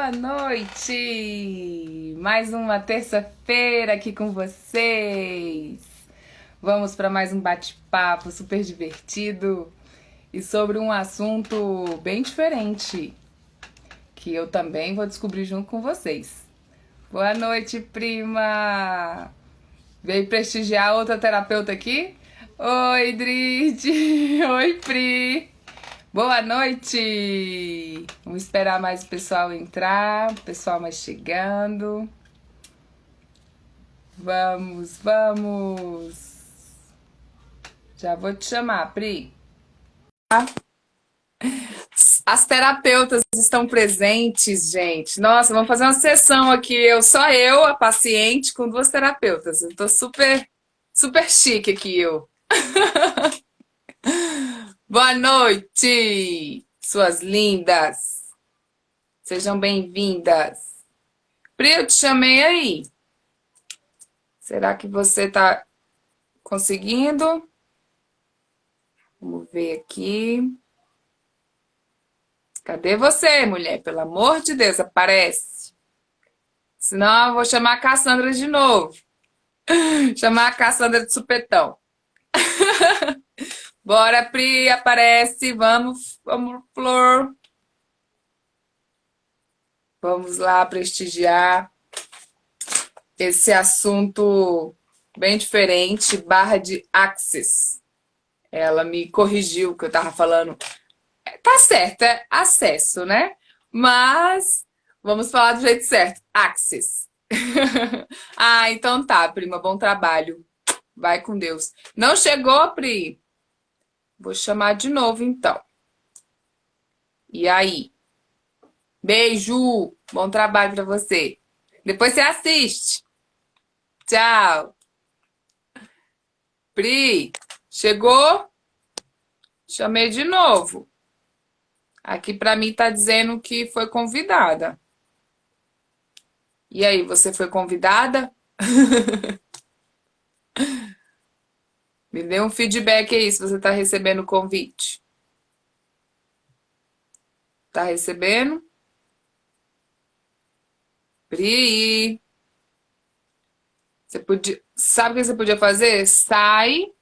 boa noite! Mais uma terça-feira aqui com vocês. Vamos para mais um bate-papo super divertido e sobre um assunto bem diferente que eu também vou descobrir junto com vocês. Boa noite, prima! Veio prestigiar outra terapeuta aqui? Oi, Drid! Oi, Pri! Boa noite! Vamos esperar mais o pessoal entrar, o pessoal mais chegando. Vamos! Já vou te chamar, Pri. As terapeutas estão presentes, gente. Nossa, vamos fazer uma sessão aqui. Só eu, a paciente, com duas terapeutas. Eu tô super chique aqui, eu. Boa noite, suas lindas. Sejam bem-vindas. Pri, eu te chamei aí. Será que você tá conseguindo? Vamos ver aqui. Cadê você, mulher? Pelo amor de Deus, aparece. Senão eu vou chamar a Cassandra de novo. Chamar a Cassandra de supetão. Bora, Pri, aparece. Vamos, Flor. Vamos lá prestigiar esse assunto bem diferente, barra de access. Ela me corrigiu que eu tava falando. Tá certo, é acesso, né? Mas vamos falar do jeito certo. Access. Ah, então tá, prima. Bom trabalho. Vai com Deus. Não chegou, Pri? Vou chamar de novo, então. E aí? Beijo. Bom trabalho pra você. Depois você assiste. Tchau. Pri, chegou? Chamei de novo. Aqui pra mim tá dizendo que foi convidada. E aí, você foi convidada? Me dê um feedback aí se você tá recebendo o convite. Tá recebendo? Pri, sabe o que você podia fazer? Sai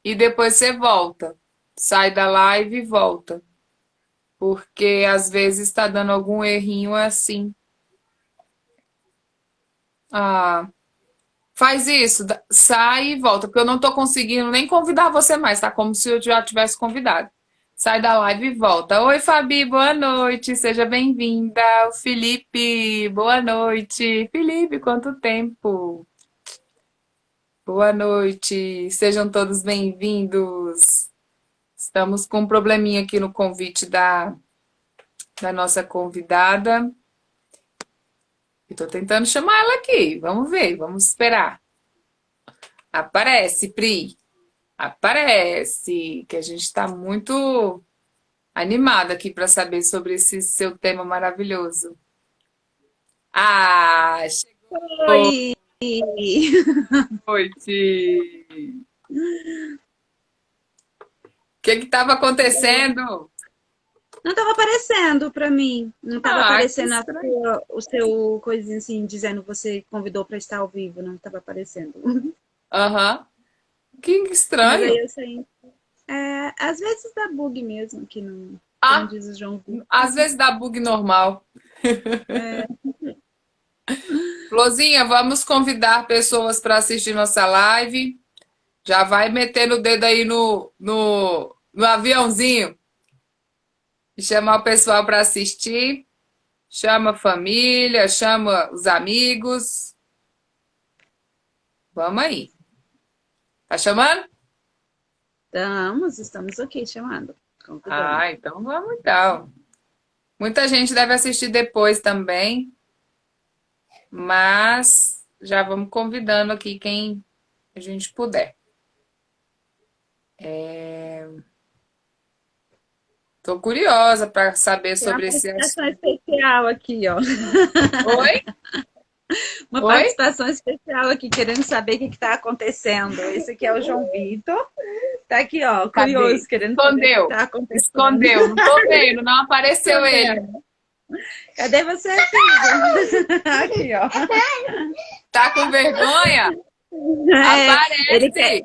e depois você volta. Sai da live e volta. Porque às vezes está dando algum errinho assim. Ah, faz isso, sai e volta, porque eu não tô conseguindo nem convidar você mais, tá? Como se eu já tivesse convidado. Sai da live e volta. Oi, Fabi, boa noite, seja bem-vinda. O Felipe, boa noite. Felipe, quanto tempo? Boa noite, sejam todos bem-vindos. Estamos com um probleminha aqui no convite da nossa convidada. Estou tentando chamar ela aqui. Vamos ver, vamos esperar. Aparece, Pri. Aparece. Que a gente está muito animada aqui para saber sobre esse seu tema maravilhoso. Ah, chegou. Oi! Noite. O que estava acontecendo? Não estava aparecendo para mim. Não estava Que aparecendo estranho. o seu coisinho assim, dizendo que você convidou para estar ao vivo. Não estava aparecendo. Aham. Que Mas aí estranho. eu saí. Às vezes dá bug mesmo, aqui no, como Ah, diz o João Vitor. às vezes dá bug normal. Florzinha, vamos convidar pessoas para assistir nossa live. Já vai metendo o dedo aí no aviãozinho e chamar o pessoal para assistir. Chama a família, chama os amigos. Vamos aí. Tá chamando? Estamos aqui chamando, convidando. Ah, então vamos então. Muita gente deve assistir depois também, mas já vamos convidando aqui quem a gente puder. Tô curiosa para saber Tem uma sobre esse participação assunto. especial aqui, ó. Oi? Uma Oi? participação especial aqui, querendo saber o que está acontecendo. Esse aqui é o João Vitor. Tá aqui, ó, Cadê? curioso, querendo saber o que Escondeu. está acontecendo. Escondeu. Não tô vendo, não apareceu Tô ele. vendo. Cadê você, filho? Aqui, ó. Tá com vergonha? Ele quer, Aparece!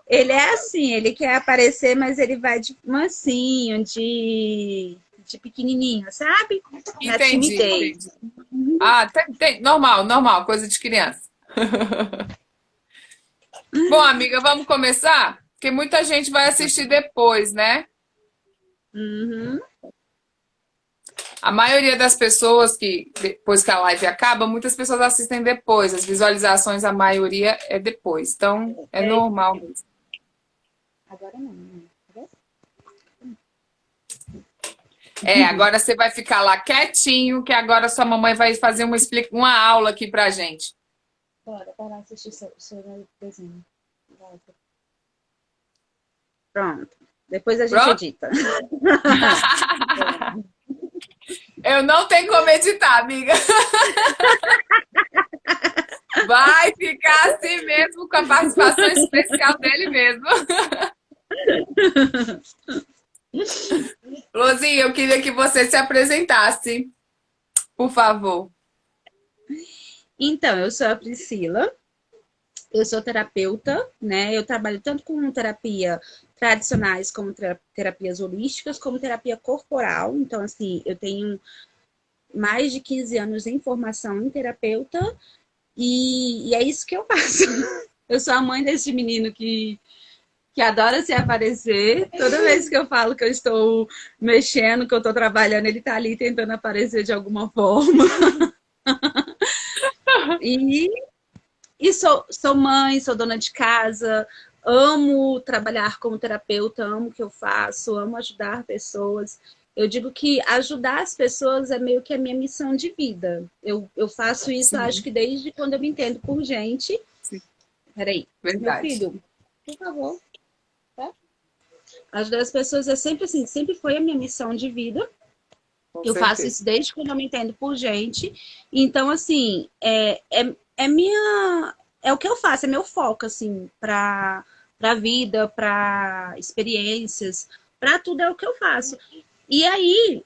ele é assim, ele quer aparecer, mas ele vai de mansinho, de pequenininho, sabe? Na Entendi, timidez. entendi. Ah, normal, normal, coisa de criança. Bom, amiga, vamos começar? Porque muita gente vai assistir depois, né? Uhum. A maioria das pessoas que, depois que a live acaba, muitas pessoas assistem depois. As visualizações, a maioria é depois. Então, é É, normal mesmo. agora não, né? É, agora você vai ficar lá quietinho, que agora sua mamãe vai fazer uma aula aqui pra gente. Bora, para assistir seu desenho. Pronto. Depois a gente Pronto? edita. Eu não tenho como editar, amiga. Vai ficar assim mesmo, com a participação especial dele mesmo. Lozinha, eu queria que você se apresentasse, por favor. Então, eu sou a Priscila, eu sou terapeuta, né? Eu trabalho tanto com terapia tradicionais como terapias holísticas, como terapia corporal. Então, assim, eu tenho mais de 15 anos em formação em terapeuta e é isso que eu faço. Eu sou a mãe desse menino que adora se aparecer. Toda vez que eu falo que eu estou mexendo, que eu estou trabalhando, ele está ali tentando aparecer de alguma forma. E, e sou mãe, sou dona de casa, amo trabalhar como terapeuta, amo o que eu faço, amo ajudar pessoas. Eu digo que ajudar as pessoas é meio que a minha missão de vida. Eu faço isso, acho Sim, que desde quando eu me entendo por gente. sim, Peraí, meu verdade. filho, por favor. Tá? Ajudar as pessoas é sempre assim, sempre foi a minha missão de vida. Com Eu faço certeza. isso desde quando eu me entendo por gente. Então, assim, é minha. É o que eu faço, é meu foco, assim, pra vida, pra experiências, pra tudo é o que eu faço. E aí,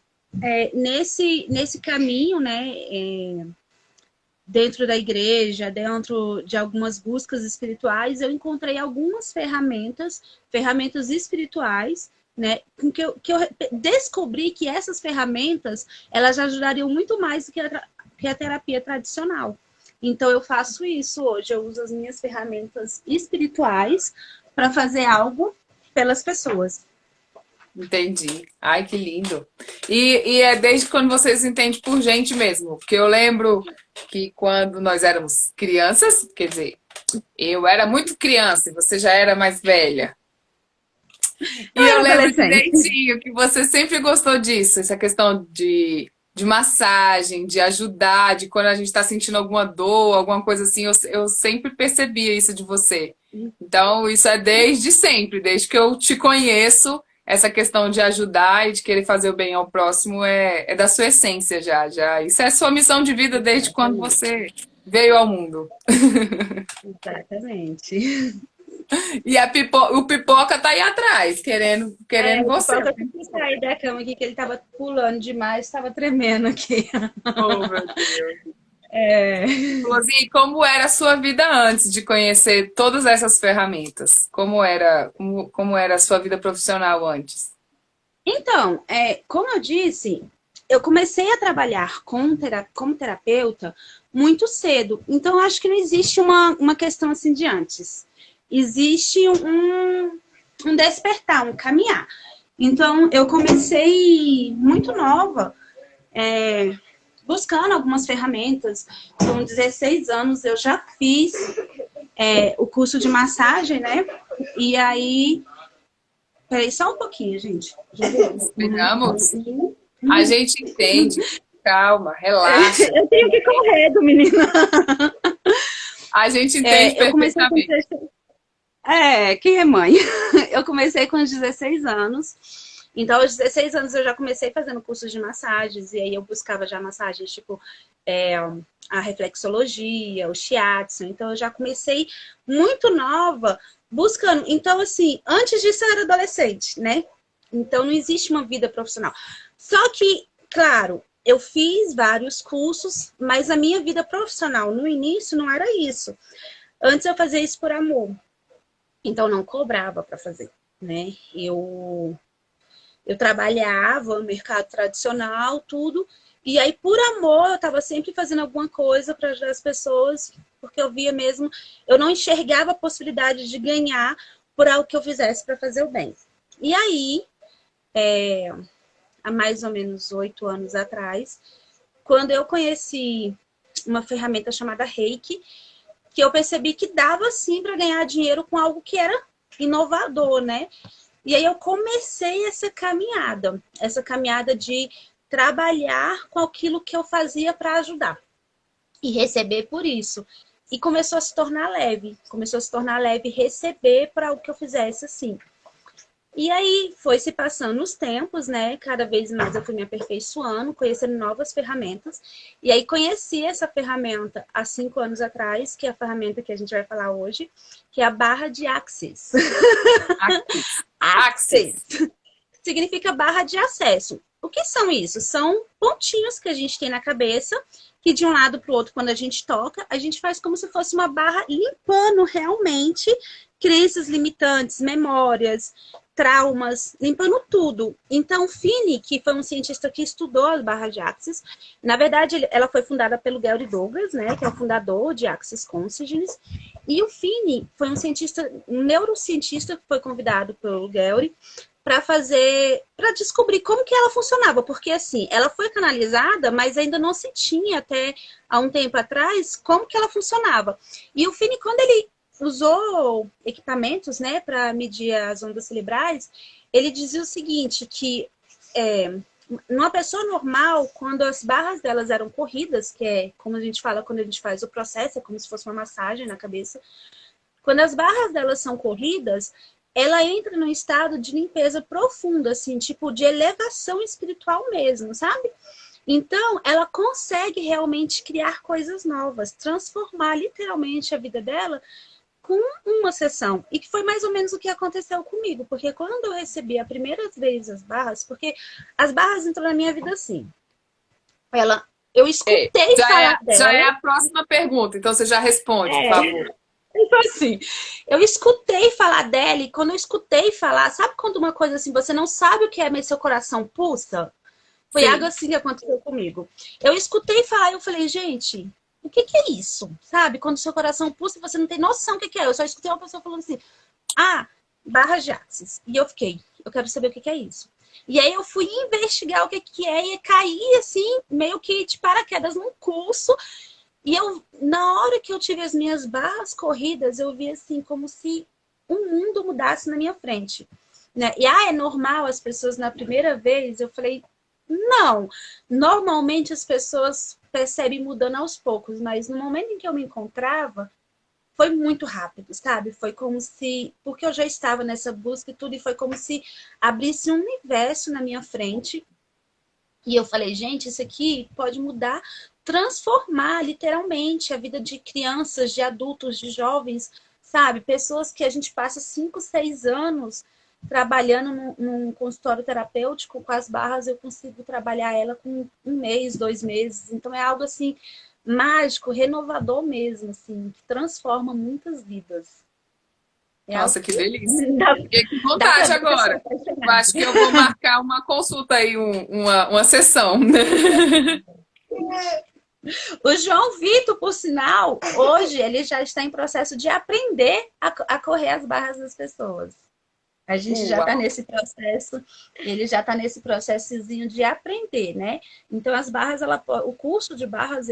nesse caminho, né, dentro da igreja, dentro de algumas buscas espirituais, eu encontrei algumas ferramentas espirituais, né, que eu descobri que essas ferramentas, elas ajudariam muito mais do que a terapia tradicional. Então eu faço isso hoje, eu uso as minhas ferramentas espirituais para fazer algo pelas pessoas. Entendi. Ai, que lindo. E é desde quando você se entende por gente mesmo. Porque eu lembro que quando nós éramos crianças, quer dizer, eu era muito criança e você já era mais velha. Eu E eu era lembro adolescente. direitinho que você sempre gostou disso, essa questão de massagem, de ajudar, de quando a gente está sentindo alguma dor, alguma coisa assim, eu sempre percebia isso de você. Então, isso é desde sempre, desde que eu te conheço, essa questão de ajudar e de querer fazer o bem ao próximo é da sua essência já. Isso é sua missão de vida desde quando Exatamente. você veio ao mundo. Exatamente. E o pipoca tá aí atrás, querendo O você. Pipoca tem que sair da cama aqui, que ele tava pulando demais, tava tremendo aqui. Oh, meu Deus. É. Rosi, como era a sua vida antes de conhecer todas essas ferramentas? Como era a sua vida profissional antes? Então, como eu disse, eu comecei a trabalhar como terapeuta muito cedo. Então, eu acho que não existe uma questão assim de antes. Existe um despertar, um caminhar. Então, eu comecei muito nova, buscando algumas ferramentas. Com 16 anos, eu já fiz o curso de massagem, né? E aí. Peraí, só um pouquinho, gente. Já viu? Esperamos. A gente entende. Calma, relaxa. Eu tenho que correr do menino. A gente entende Eu comecei com perfeitamente. 16. Quem é mãe? Eu comecei com os 16 anos. Então, aos 16 anos, eu já comecei fazendo cursos de massagens. E aí, eu buscava já massagens, tipo, a reflexologia, o shiatsu. Então, eu já comecei muito nova buscando. Então, assim, antes disso, eu era adolescente, né? Então, não existe uma vida profissional. Só que, claro, eu fiz vários cursos, mas a minha vida profissional no início não era isso. Antes eu fazia isso por amor, então não cobrava para fazer, né? Eu trabalhava no mercado tradicional, tudo, e aí por amor eu estava sempre fazendo alguma coisa para ajudar as pessoas, porque eu via mesmo, eu não enxergava a possibilidade de ganhar por algo que eu fizesse para fazer o bem. E aí, há mais ou menos 8 anos atrás, quando eu conheci uma ferramenta chamada Reiki, que eu percebi que dava sim para ganhar dinheiro com algo que era inovador, né? E aí eu comecei essa caminhada de trabalhar com aquilo que eu fazia para ajudar e receber por isso. E começou a se tornar leve receber para o que eu fizesse assim. E aí foi se passando os tempos, né? Cada vez mais eu fui me aperfeiçoando, conhecendo novas ferramentas. E aí conheci essa ferramenta há 5 anos atrás, que é a ferramenta que a gente vai falar hoje, que é a barra de Axis. Axis. Axis Axis. significa barra de acesso. O que são isso? São pontinhos que a gente tem na cabeça, que de um lado para o outro, quando a gente toca, a gente faz como se fosse uma barra limpando realmente crenças limitantes, memórias, traumas, limpando tudo. Então, Finney, que foi um cientista que estudou as barras de Axis, na verdade, ela foi fundada pelo Gary Douglas, né, que é o fundador de Axis Consciousness, e o Finney foi um neurocientista que foi convidado pelo Gary para descobrir como que ela funcionava, porque assim, ela foi canalizada, mas ainda não se tinha até há um tempo atrás como que ela funcionava. E o Finney, quando ele usou equipamentos, né, para medir as ondas cerebrais, ele dizia o seguinte, que numa pessoa normal, quando as barras delas eram corridas, que é como a gente fala quando a gente faz o processo, é como se fosse uma massagem na cabeça, quando as barras delas são corridas, ela entra num estado de limpeza profunda, assim, tipo de elevação espiritual mesmo, sabe? Então, ela consegue realmente criar coisas novas, transformar literalmente a vida dela com uma sessão. E que foi mais ou menos o que aconteceu comigo, porque quando eu recebi a primeira vez as barras, porque as barras entrou na minha vida assim. Eu escutei falar Já é dela. a próxima pergunta, então você já responde, por favor. Então, assim, eu escutei falar dela e quando eu escutei falar, sabe quando uma coisa assim, você não sabe o que é, mas seu coração pulsa? Foi algo Sim. assim que aconteceu comigo. Eu escutei falar e eu falei, gente, o que que é isso? Sabe? Quando seu coração pulsa, você não tem noção o que que é. Eu só escutei uma pessoa falando assim, ah, barra de Axis. E eu fiquei, eu quero saber o que que é isso. E aí eu fui investigar o que que é e caí assim, meio que de paraquedas num curso e eu, na hora que eu tive as minhas barras corridas, eu vi assim como se o mundo mudasse na minha frente. Né? E é normal as pessoas na primeira vez, eu falei, não. Normalmente as pessoas percebem mudando aos poucos, mas no momento em que eu me encontrava, foi muito rápido, sabe? Foi como se, porque eu já estava nessa busca e tudo, e foi como se abrisse um universo na minha frente e eu falei, gente, isso aqui pode mudar, transformar literalmente a vida de crianças, de adultos, de jovens, sabe? Pessoas que a gente passa 5, 6 anos trabalhando num consultório terapêutico com as barras, eu consigo trabalhar ela com 1 mês, 2 meses. Então é algo assim mágico, renovador mesmo, assim, que transforma muitas vidas. É algo Nossa, que que delícia. dá, Fiquei com dá para vontade ver que eu sou agora. Eu apaixonada. acho que eu vou marcar uma consulta aí, uma sessão. O João Vitor, por sinal, hoje ele já está em processo de aprender a correr as barras das pessoas. A gente já está Uau. nesse processo, ele já está nesse processozinho de aprender, né? Então, as barras, o curso de barras,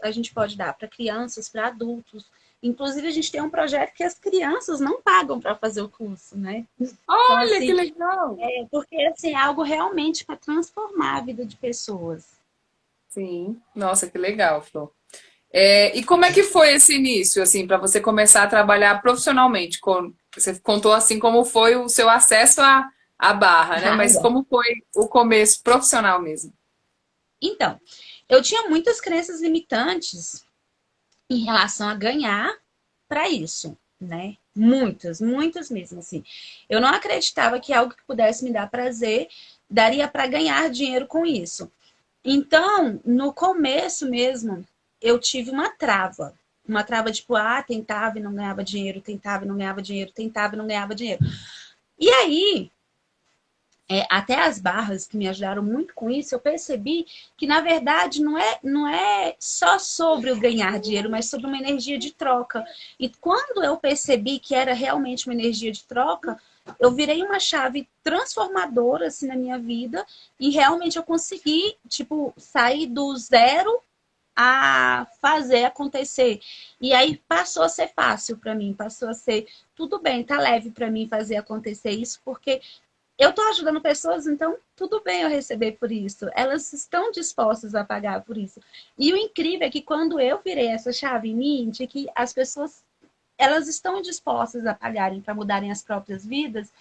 a gente pode dar para crianças, para adultos. Inclusive, a gente tem um projeto que as crianças não pagam para fazer o curso, né? Então, Olha que assim, legal. porque assim, é algo realmente para transformar a vida de pessoas. Sim, nossa, que legal, Flor. E como é que foi esse início, assim, para você começar a trabalhar profissionalmente? Você contou assim como foi o seu acesso à barra, né? Mas como foi o começo profissional mesmo? Então, eu tinha muitas crenças limitantes em relação a ganhar para isso, né? Muitas, muitas mesmo, assim. Eu não acreditava que algo que pudesse me dar prazer daria para ganhar dinheiro com isso. Então, no começo mesmo, eu tive uma trava. Uma trava tipo, tentava e não ganhava dinheiro, tentava e não ganhava dinheiro, tentava e não ganhava dinheiro. E aí, até as barras que me ajudaram muito com isso, eu percebi que, na verdade, não é só sobre o ganhar dinheiro, mas sobre uma energia de troca. E quando eu percebi que era realmente uma energia de troca, eu virei uma chave transformadora assim, na minha vida e realmente eu consegui, tipo, sair do zero a fazer acontecer. E aí passou a ser fácil para mim, passou a ser tudo bem, tá leve para mim fazer acontecer isso, porque eu estou ajudando pessoas, então tudo bem eu receber por isso. Elas estão dispostas a pagar por isso. E o incrível é que quando eu virei essa chave em mim, de que as pessoas elas estão dispostas a pagarem para mudarem as próprias vidas,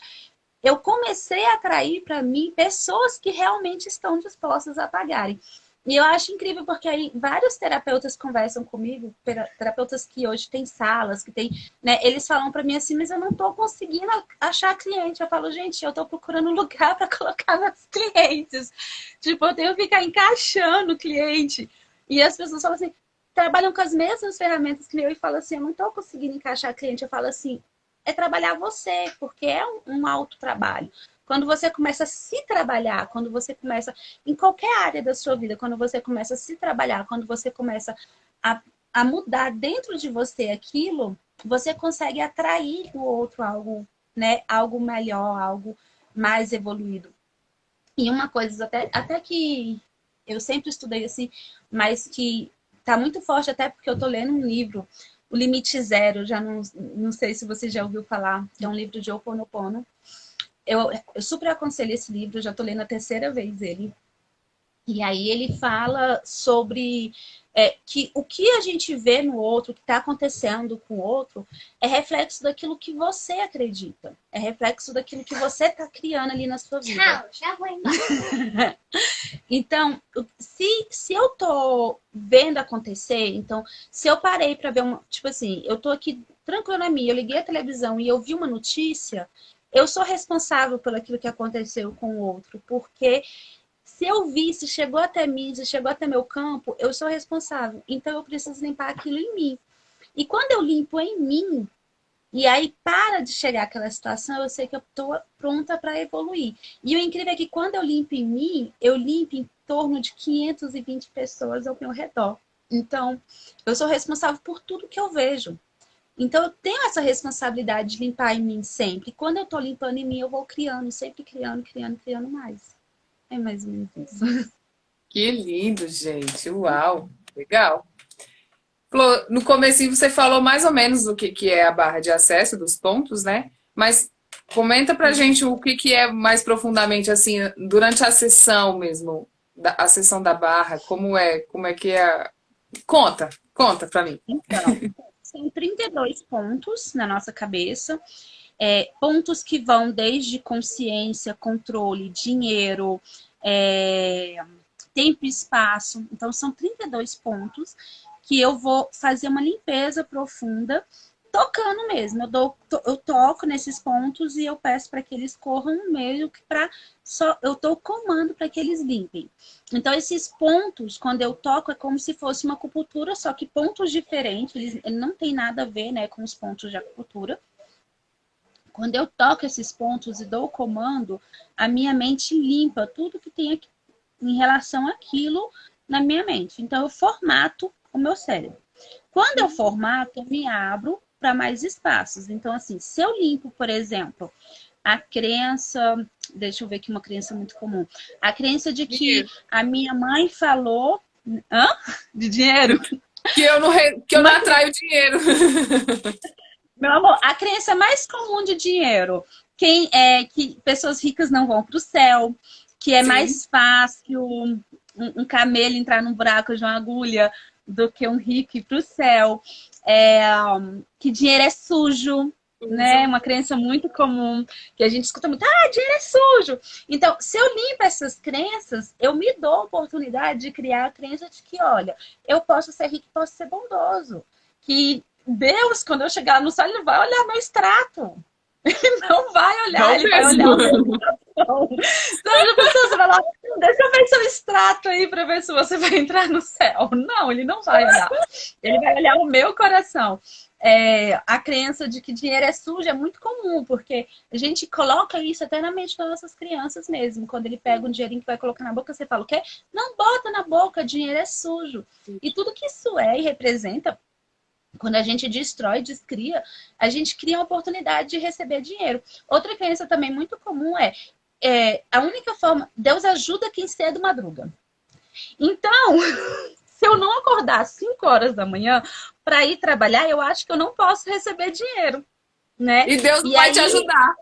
eu comecei a atrair para mim pessoas que realmente estão dispostas a pagarem. E eu acho incrível porque aí vários terapeutas conversam comigo, terapeutas que hoje têm salas, que tem, né, eles falam para mim assim, mas eu não estou conseguindo achar cliente. Eu falo, gente, eu estou procurando lugar para colocar meus clientes. Tipo, eu tenho que ficar encaixando o cliente. E as pessoas falam assim, trabalham com as mesmas ferramentas que eu e falam assim, eu não estou conseguindo encaixar cliente. Eu falo assim, é trabalhar você, porque é um autotrabalho. Quando você começa a se trabalhar, quando você começa, em qualquer área da sua vida, quando você começa a se trabalhar, quando você começa a, a mudar dentro de você aquilo, você consegue atrair do outro algo, né? Algo melhor, algo mais evoluído. E uma coisa até que eu sempre estudei assim, mas que tá muito forte até porque eu tô lendo um livro, O Limite Zero, já não sei se você já ouviu falar, que é um livro de Ho Oponopono. Eu super aconselho esse livro, já tô lendo a terceira vez ele. E aí ele fala sobre que o que a gente vê no outro, o que está acontecendo com o outro, é reflexo daquilo que você acredita. É reflexo daquilo que você está criando ali na sua vida. Tchau, já vou embora. Então, se eu tô vendo acontecer, então, se eu parei para ver uma. Tipo assim, eu tô aqui tranquila na minha, eu liguei a televisão e eu vi uma notícia, eu sou responsável por aquilo que aconteceu com o outro, porque se eu vi, se chegou até mim, se chegou até meu campo, eu sou responsável. Então eu preciso limpar aquilo em mim. E quando eu limpo em mim, e aí para de chegar aquela situação, eu sei que eu estou pronta para evoluir. E o incrível é que quando eu limpo em mim, eu limpo em torno de 520 pessoas ao meu redor. Então, eu sou responsável por tudo que eu vejo. Então, eu tenho essa responsabilidade de limpar em mim sempre. Quando eu estou limpando em mim, eu vou criando, sempre criando, criando, criando mais. É mais ou menos isso. Que lindo, gente. Uau, legal. No comecinho você falou mais ou menos do que é a barra de acesso, dos pontos, né? Mas comenta pra gente o que é mais profundamente, assim, durante a sessão mesmo, a sessão da barra, como é que é. Conta pra mim. Então, são 32 pontos na nossa cabeça. Pontos que vão desde consciência, controle, dinheiro, tempo e espaço. Então, são 32 pontos que eu vou fazer uma limpeza profunda, tocando mesmo. Eu toco nesses pontos e eu peço para que eles corram meio que para só eu dou comando para que eles limpem. Então, esses pontos, quando eu toco, é como se fosse uma acupuntura, só que pontos diferentes, ele não tem nada a ver, né, com os pontos de acupuntura. Quando eu toco esses pontos e dou o comando, a minha mente limpa tudo que tem aqui, em relação àquilo na minha mente. Então, eu formato o meu cérebro. Quando eu formato, eu me abro para mais espaços. Então, assim, se eu limpo, por exemplo, a crença, deixa eu ver aqui uma crença muito comum, a crença de que a minha mãe falou, hã? De dinheiro? Que eu não atraio dinheiro. Meu amor, a crença mais comum de dinheiro, que pessoas ricas não vão para o céu, que é Sim. mais fácil um camelo entrar num buraco de uma agulha do que um rico ir para o céu, que dinheiro é sujo, né? Uma crença muito comum que a gente escuta muito, dinheiro é sujo. Então, se eu limpo essas crenças, eu me dou a oportunidade de criar a crença de que, olha, eu posso ser rico, posso ser bondoso, que Deus, quando eu chegar no céu, ele vai olhar meu extrato. Não vai olhar, Não ele vai olhar o meu mesmo. coração. Então, já pensou, você vai lá, deixa eu ver seu extrato aí pra ver se você vai entrar no céu. Não, ele não vai olhar. Ele vai olhar o meu coração. A crença de que dinheiro é sujo é muito comum, porque a gente coloca isso até na mente das nossas crianças mesmo. Quando ele pega um dinheirinho que vai colocar na boca, você fala, o quê? Não bota na boca, dinheiro é sujo. E tudo que isso é e representa, quando a gente destrói, descria, a gente cria uma oportunidade de receber dinheiro. Outra crença também muito comum é a única forma, Deus ajuda quem cedo madruga. Então, se eu não acordar às 5 horas da manhã para ir trabalhar, eu acho que eu não posso receber dinheiro, né? E Deus não E vai te aí, ajudar.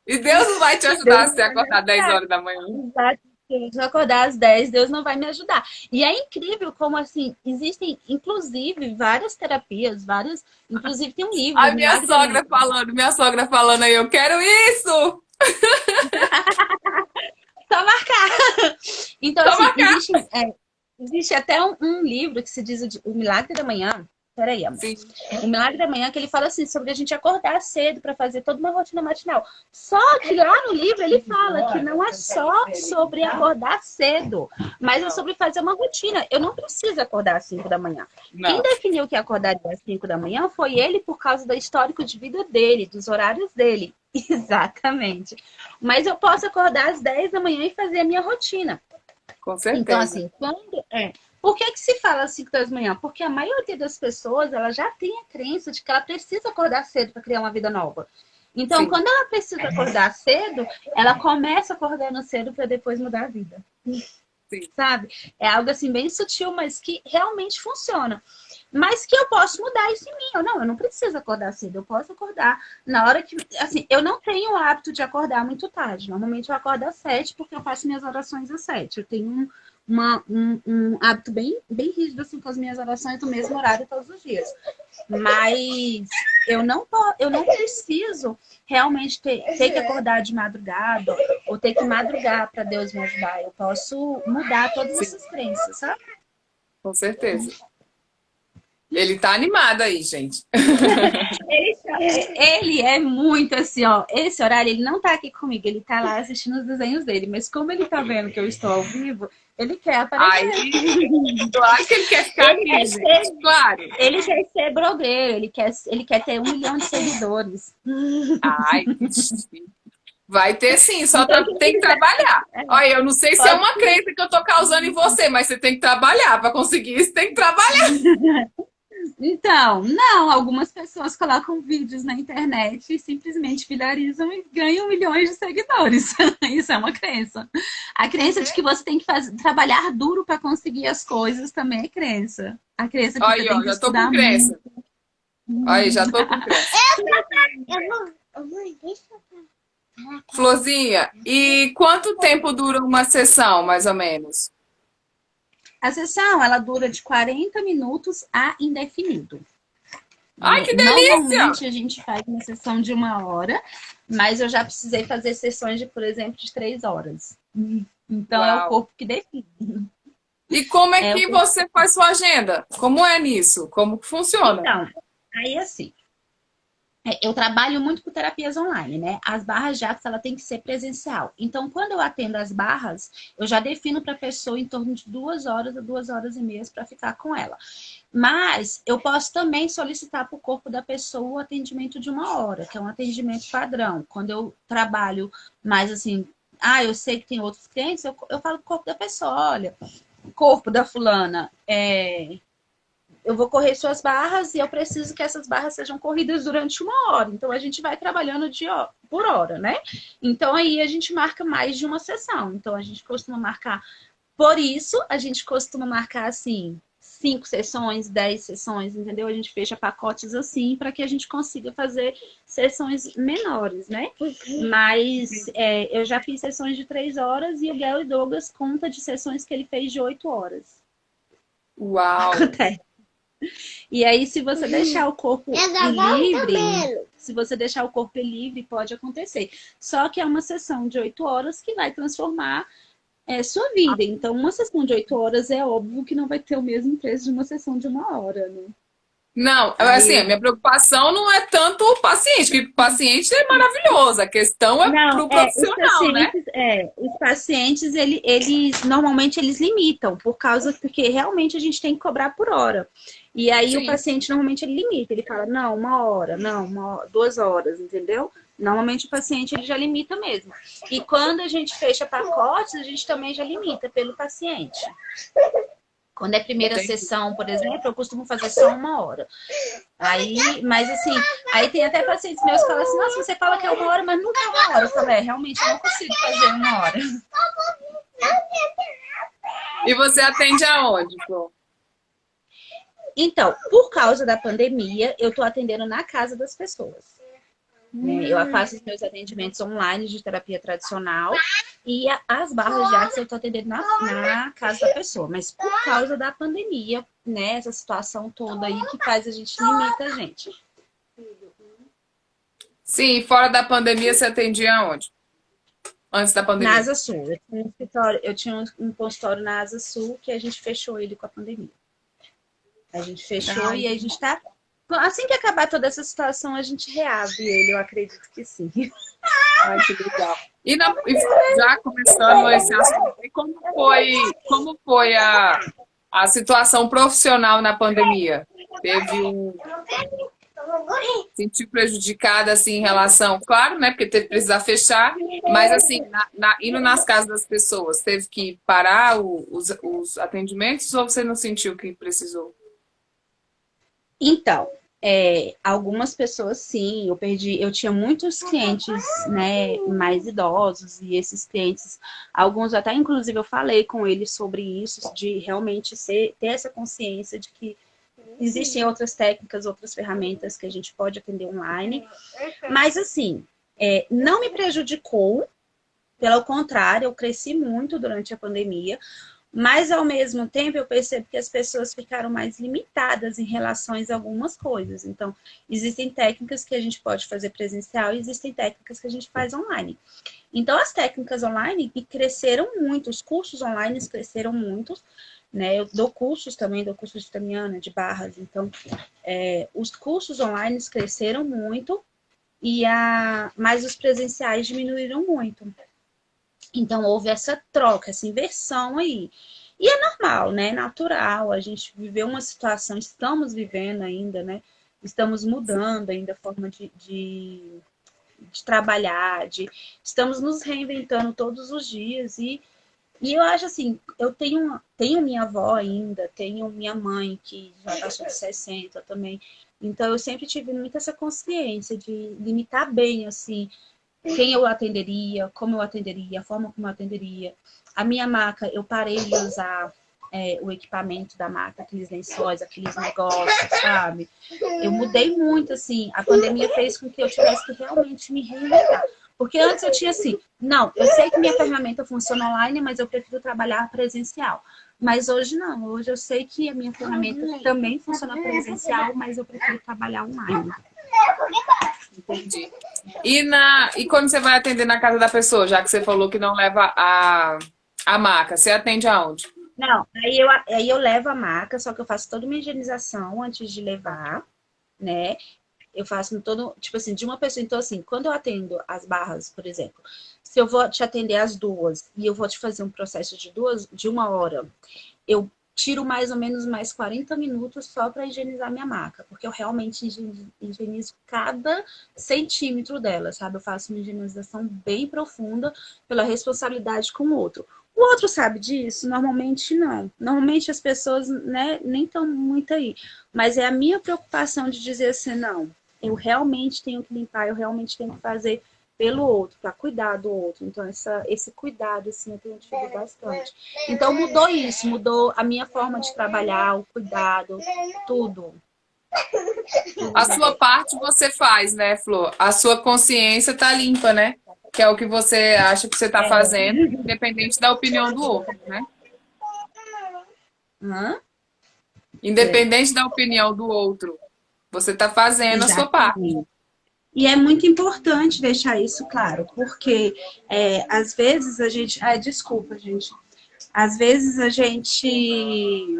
E Deus não vai te ajudar Deus se você não vai me acordar 10 ajudar. horas da manhã. Exato. Se eu acordar às 10, Deus não vai me ajudar. E é incrível como, assim, existem, inclusive, várias terapias, várias... Inclusive, tem um livro, A O Milagre da Manhã. minha sogra falando aí, eu quero isso! Só marcar. Então, assim, Toma cá! existe até um livro que se diz O Milagre da Manhã. Peraí, amor. Sim. O Milagre da Manhã, que ele fala assim, sobre a gente acordar cedo para fazer toda uma rotina matinal. Só que lá no livro ele fala que não é só sobre acordar cedo, mas é sobre fazer uma rotina. Eu não preciso acordar às 5 da manhã. Quem Não, definiu que acordaria às 5 da manhã foi ele por causa do histórico de vida dele, dos horários dele. Exatamente. Mas eu posso acordar às 10 da manhã e fazer a minha rotina. com Então, certeza. assim, por que que se fala às 5 da manhã? Porque a maioria das pessoas, ela já tem a crença de que ela precisa acordar cedo para criar uma vida nova. Então, Sim, quando ela precisa acordar cedo, ela começa acordando cedo para depois mudar a vida. sim. Sabe? É algo assim bem sutil, mas que realmente funciona. Mas que eu posso mudar isso em mim. Eu não preciso acordar cedo. Eu posso acordar na hora que. Assim, eu não tenho o hábito de acordar muito tarde. Normalmente eu acordo às 7 porque eu faço minhas orações às 7. Eu tenho um hábito bem rígido assim, com as minhas orações do mesmo horário todos os dias. Mas eu não preciso realmente ter que acordar de madrugada ou ter que madrugar para Deus me ajudar. Eu posso mudar todas Sim, essas crenças, sabe? com certeza. Ele tá animado aí, gente. Ele é muito assim, ó. Esse horário, ele não tá aqui comigo, ele tá lá assistindo os desenhos dele. Mas como ele tá vendo que eu estou ao vivo, ele quer aparecer. Aí, claro que ele quer ficar Ele aqui, quer gente. ser, Claro. ele quer ser blogueiro, ele quer ter 1 milhão de seguidores. Ai, vai ter sim, Então, quem tem que quiser, trabalhar. Olha, eu não sei se é pode. uma crença que eu tô causando em você, mas você tem que trabalhar. Para conseguir isso, tem que trabalhar. Então, não, algumas pessoas colocam vídeos na internet e simplesmente viralizam e ganham milhões de seguidores. Isso é uma crença. A crença de que você tem que trabalhar duro para conseguir as coisas também é crença. A crença de que você Aí, tem ó, que já tô com estudar muito. crença. Aí, já tô com crença. Deixa eu Florzinha, e quanto tempo dura uma sessão, mais ou menos? A sessão, ela dura de 40 minutos a indefinido. Ai, que delícia! Normalmente a gente faz uma sessão de 1 hora, mas eu já precisei fazer sessões de, por exemplo, de 3 horas. Então é o Uau! corpo que define. E como é É o que corpo. você faz sua agenda? Como é nisso? Como que funciona? Então, aí assim, eu trabalho muito com terapias online, né? As barras de Access, ela tem que ser presencial. Então, quando eu atendo as barras, eu já defino para a pessoa em torno de 2 horas a 2 horas e meia para ficar com ela. Mas eu posso também solicitar para o corpo da pessoa o atendimento de 1 hora, que é um atendimento padrão. Quando eu trabalho mais assim, eu sei que tem outros clientes, eu falo para o corpo da pessoa, olha, corpo da fulana, eu vou correr suas barras e eu preciso que essas barras sejam corridas durante 1 hora. Então a gente vai trabalhando por hora, né? Então aí a gente marca mais de uma sessão. Então a gente costuma marcar. Por isso, a gente costuma marcar assim, 5 sessões, 10 sessões, entendeu? A gente fecha pacotes assim para que a gente consiga fazer sessões menores, né? Mas eu já fiz sessões de 3 horas e o Gary Douglas conta de sessões que ele fez de 8 horas. Uau! Acontece. E aí, se você deixar o corpo livre, se você deixar o corpo livre, pode acontecer. Só que é uma sessão de 8 horas que vai transformar sua vida. Então, uma sessão de 8 horas é óbvio que não vai ter o mesmo preço de uma sessão de 1 hora, né? Não, assim, a Aí, minha preocupação não é tanto o paciente, que o paciente é maravilhoso, a questão é não, pro profissional, né? os pacientes, eles normalmente eles limitam, porque realmente a gente tem que cobrar por hora. E aí o Sim. paciente normalmente ele limita, ele fala, não, 1 hora, não, 2 horas, entendeu? Normalmente o paciente ele já limita mesmo. E quando a gente fecha pacotes, a gente também já limita pelo paciente. Quando é primeira Entendi. sessão, por exemplo, eu costumo fazer só 1 hora. Aí, mas assim, aí tem até pacientes meus que falam assim, nossa, você fala que é 1 hora, mas nunca é 1 hora. Eu falo, realmente eu não consigo fazer 1 hora. E você atende aonde, Flor? Então, por causa da pandemia, eu tô atendendo na casa das pessoas. Né? Eu Hum, faço os meus atendimentos online de terapia tradicional e as barras de axis eu tô atendendo na casa da pessoa. Mas por causa da pandemia, né, essa situação toda aí que faz a gente limita a gente. sim, fora da pandemia você atendia aonde? Antes da Na pandemia? Asa Sul. Eu tinha um consultório na Asa Sul que a gente fechou ele com a pandemia. A gente fechou Ah, e a entendi. gente tá. Assim que acabar toda essa situação, a gente reabre ele, eu acredito que sim. Ai, que legal. E já começando esse assunto, e como foi a situação profissional na pandemia? Teve um sentiu prejudicada assim em relação, claro, né? Porque teve que precisar fechar, mas assim, indo nas casas das pessoas, teve que parar os atendimentos ou você não sentiu que precisou? Então, algumas pessoas sim, eu tinha muitos clientes, né, mais idosos, e esses clientes, alguns até inclusive eu falei com eles sobre isso, de realmente ter essa consciência de que existem outras técnicas, outras ferramentas que a gente pode atender online, mas assim, não me prejudicou, pelo contrário, eu cresci muito durante a pandemia, mas ao mesmo tempo eu percebo que as pessoas ficaram mais limitadas em relação a algumas coisas. Então, existem técnicas que a gente pode fazer presencial e existem técnicas que a gente faz online. Então, as técnicas online cresceram muito, os cursos online cresceram muito, né? Eu dou cursos também, dou cursos de Tamiana, de barras, então os cursos online cresceram muito mas os presenciais diminuíram muito. Então houve essa troca, essa inversão aí. E é normal, né? Natural. A gente viveu uma situação, estamos vivendo ainda, né? Estamos mudando ainda a forma de trabalhar, estamos nos reinventando todos os dias. E eu acho assim, eu tenho minha avó ainda, tenho minha mãe que já passou de 60 também. Então eu sempre tive muita essa consciência de limitar bem, assim, quem eu atenderia, como eu atenderia, a forma como eu atenderia. A minha maca, eu parei de usar o equipamento da maca, aqueles lençóis, aqueles negócios, sabe? Eu mudei muito, assim. A pandemia fez com que eu tivesse que realmente me reinventar. Porque antes eu tinha assim, não, eu sei que minha ferramenta funciona online, mas eu prefiro trabalhar presencial. Mas hoje não, hoje eu sei que a minha ferramenta também funciona presencial, mas eu prefiro trabalhar online. Entendi. E quando você vai atender na casa da pessoa, já que você falou que não leva a maca, você atende aonde? Não, aí eu levo a maca, só que eu faço toda uma higienização antes de levar, né? Eu faço todo, tipo assim, de uma pessoa. Então, assim, quando eu atendo as barras, por exemplo, se eu vou te atender as duas e eu vou te fazer um processo de 1 hora, eu tiro mais ou menos mais 40 minutos só para higienizar minha maca, porque eu realmente higienizo cada centímetro dela, sabe? Eu faço uma higienização bem profunda pela responsabilidade com o outro. O outro sabe disso? Normalmente não. Normalmente as pessoas, né, nem estão muito aí. Mas é a minha preocupação de dizer assim, não, eu realmente tenho que limpar, eu realmente tenho que fazer pelo outro, para cuidar do outro. Então, esse cuidado, assim, eu tenho tido bastante. Então, mudou isso, mudou a minha forma de trabalhar, o cuidado, tudo. A sua parte você faz, né, Flor? A sua consciência tá limpa, né? Que é o que você acha que você tá fazendo, independente da opinião do outro, né? Hã? É, Independente da opinião do outro, você tá fazendo a sua parte. exatamente. E é muito importante deixar isso claro, porque às vezes a gente. Desculpa, gente. Às vezes a gente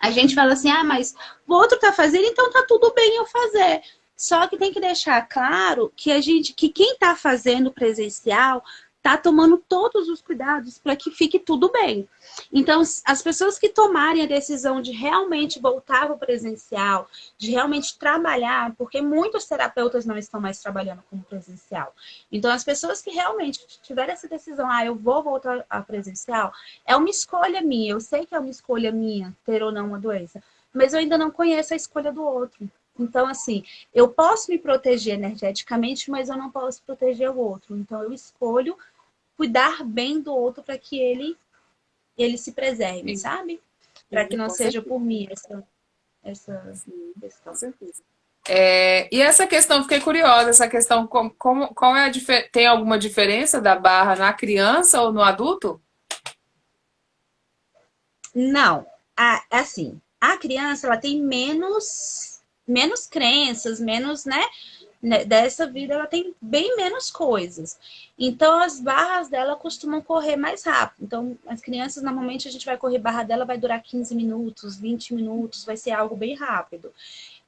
A gente fala assim, ah, mas o outro tá fazendo, então tá tudo bem eu fazer. Só que tem que deixar claro que que quem tá fazendo presencial tá tomando todos os cuidados para que fique tudo bem. Então, as pessoas que tomarem a decisão de realmente voltar ao presencial, de realmente trabalhar, porque muitos terapeutas não estão mais trabalhando como presencial. Então, as pessoas que realmente tiverem essa decisão, ah, eu vou voltar a presencial, é uma escolha minha. Eu sei que é uma escolha minha ter ou não uma doença, mas eu ainda não conheço a escolha do outro. Então, assim, eu posso me proteger energeticamente, mas eu não posso proteger o outro. Então, eu escolho cuidar bem do outro para que ele se preserve, Sim, sabe? Para que sim, não com seja certeza. por mim essa Sim, com questão. certeza. E essa questão, fiquei curiosa, essa questão, qual é tem alguma diferença da barra na criança ou no adulto? Não, assim, a criança ela tem menos crenças, menos, né, dessa vida ela tem bem menos coisas. Então as barras dela costumam correr mais rápido. Então as crianças normalmente a gente vai correr barra dela vai durar 15 minutos, 20 minutos, vai ser algo bem rápido.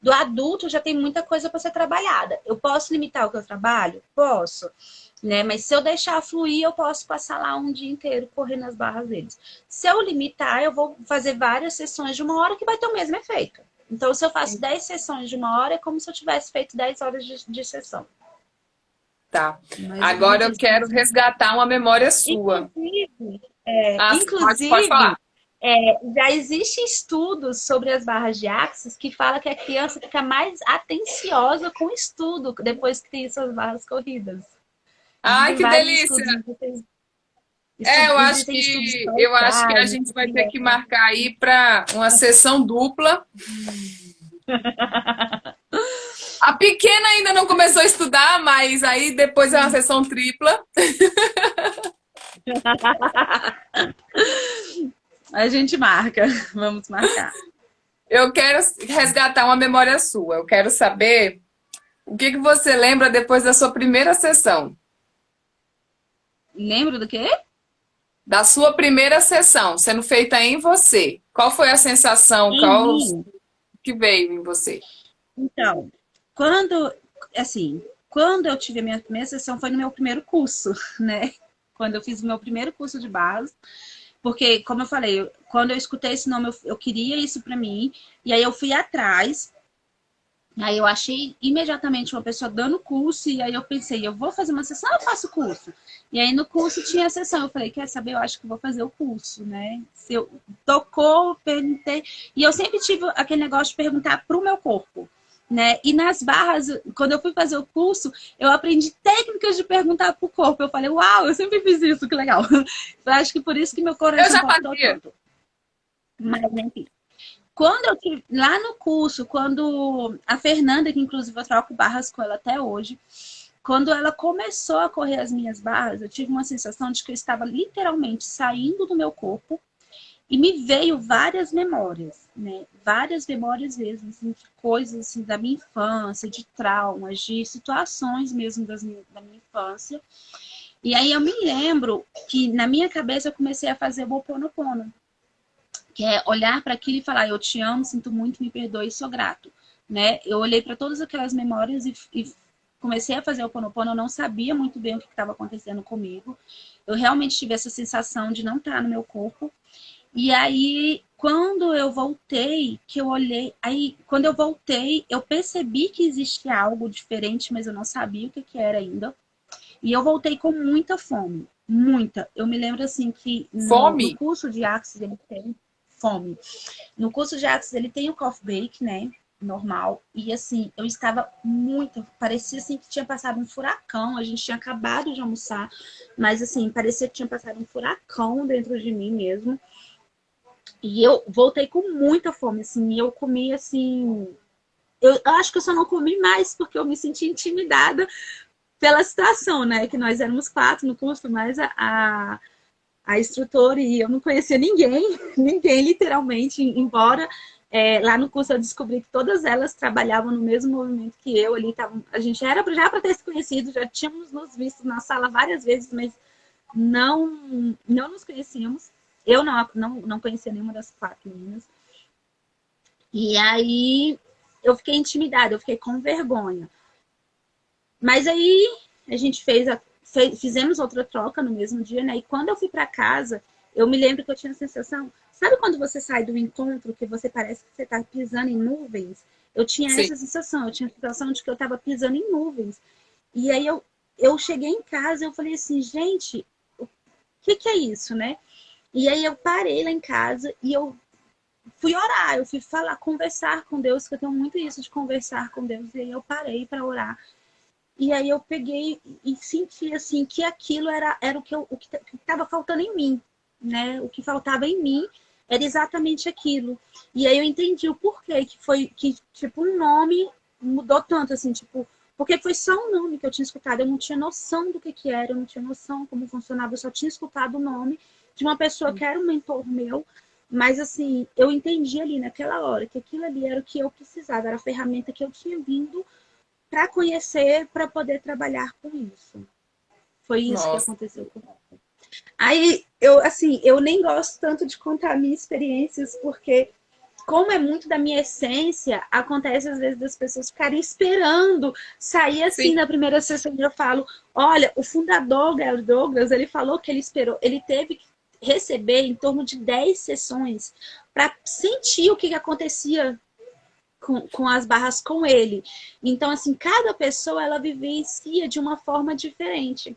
Do adulto já tem muita coisa para ser trabalhada. Eu posso limitar o que eu trabalho? Posso, né? Mas se eu deixar fluir, eu posso passar lá um dia inteiro correndo as barras deles. Se eu limitar, eu vou fazer várias sessões de uma hora que vai ter o mesmo efeito. Então, se eu faço 10 sessões de uma hora, é como se eu tivesse feito 10 horas de sessão. Tá. Mais ou menos Agora eu isso. quero resgatar uma memória sua. Inclusive, Ah, pode inclusive, falar. já existem estudos sobre as barras de Axis que fala que a criança fica mais atenciosa com o estudo depois que tem essas barras corridas. Ai, Existem que vários delícia! estudos, estudos existem estudos Eu acho que a para gente vai ter que marcar aí para uma sessão dupla. A pequena ainda não começou a estudar, mas aí depois é uma sessão tripla. a gente marca, vamos marcar. Eu quero resgatar uma memória sua. Eu quero saber o que que você lembra depois da sua primeira sessão. Lembra do quê? Da sua primeira sessão sendo feita em você. Qual foi a sensação? Em Qual mim. que veio em você? Então, quando, quando eu tive a minha primeira sessão foi no meu primeiro curso, né? Quando eu fiz o meu primeiro curso de base, porque, como eu falei, quando eu escutei esse nome, eu queria isso para mim, e aí eu fui atrás, aí eu achei imediatamente uma pessoa dando curso, e aí eu pensei, eu vou fazer uma sessão, eu faço curso. E aí no curso tinha a sessão, eu falei, quer saber, eu acho que vou fazer o curso, né? Se eu tocou, perguntei, e eu sempre tive aquele negócio de perguntar pro meu corpo. Né? E nas barras, quando eu fui fazer o curso, eu aprendi técnicas de perguntar pro corpo. Eu falei, uau, eu sempre fiz isso, que legal. Eu acho que por isso que meu Eu coração já palpitou fazia. tanto. Mas, enfim. Quando eu tive, lá no curso, quando a Fernanda, que inclusive eu troco barras com ela até hoje, quando ela começou a correr as minhas barras, eu tive uma sensação de que eu estava literalmente saindo do meu corpo e me veio várias memórias, né? Várias memórias mesmo, assim, de coisas assim, da minha infância, de traumas, de situações mesmo da minha infância. E aí eu me lembro que na minha cabeça eu comecei a fazer o Ho'oponopono, que é olhar para aquilo e falar, eu te amo, sinto muito, me perdoe, sou grato, né? Eu olhei para todas aquelas memórias e comecei a fazer o Ho'oponopono, eu não sabia muito bem o que estava acontecendo comigo. Eu realmente tive essa sensação de não estar no meu corpo. E aí, quando eu voltei, que eu olhei, aí quando eu voltei, eu percebi que existia algo diferente, mas eu não sabia o que que era ainda. E eu voltei com muita fome, muita. Eu me lembro assim que no Fome? curso de Axis ele tem fome. No curso de Axis ele tem o coffee break, né? Normal. E assim, eu estava muito. Parecia assim que tinha passado um furacão. A gente tinha acabado de almoçar, mas assim, parecia que tinha passado um furacão dentro de mim mesmo. E eu voltei com muita fome, assim. E eu comi assim. Eu acho que eu só não comi mais porque eu me senti intimidada pela situação, né? Que nós éramos quatro no curso, mais a instrutora e eu não conhecia ninguém, ninguém literalmente, embora lá no curso eu descobri que todas elas trabalhavam no mesmo movimento que eu ali, tavam, a gente era já para ter se conhecido, já tínhamos nos visto na sala várias vezes, mas não nos conhecíamos. Eu não conhecia nenhuma das quatro meninas. E aí eu fiquei intimidada, eu fiquei com vergonha. Mas aí a gente fizemos outra troca no mesmo dia, né? E quando eu fui para casa, eu me lembro que eu tinha a sensação, sabe quando você sai do encontro que você parece que você está pisando em nuvens? Eu tinha Sim. essa sensação, eu tinha a sensação de que eu estava pisando em nuvens. E aí eu cheguei em casa, eu falei assim, gente, o que é isso, né? E aí eu parei lá em casa e eu fui orar, eu fui falar, conversar com Deus, que eu tenho muito isso de conversar com Deus. E aí eu parei para orar. E aí eu peguei e senti assim que aquilo era o que estava faltando em mim, né? O que faltava em mim era exatamente aquilo. E aí eu entendi o porquê que foi que tipo um nome mudou tanto assim, tipo, porque foi só um nome que eu tinha escutado, eu não tinha noção do que era, eu não tinha noção como funcionava, eu só tinha escutado o nome de uma pessoa que era um mentor meu, mas assim, eu entendi ali naquela hora que aquilo ali era o que eu precisava, era a ferramenta que eu tinha vindo para conhecer, para poder trabalhar com isso. Foi isso que Nossa. aconteceu comigo. Aí eu assim, eu nem gosto tanto de contar minhas experiências porque como é muito da minha essência, acontece às vezes das pessoas ficarem esperando sair assim Sim. na primeira sessão e eu falo, olha, o fundador Gary Douglas, ele falou que ele esperou, ele teve que receber em torno de 10 sessões para sentir o que acontecia com as barras com ele. Então, assim, cada pessoa ela vivencia de uma forma diferente.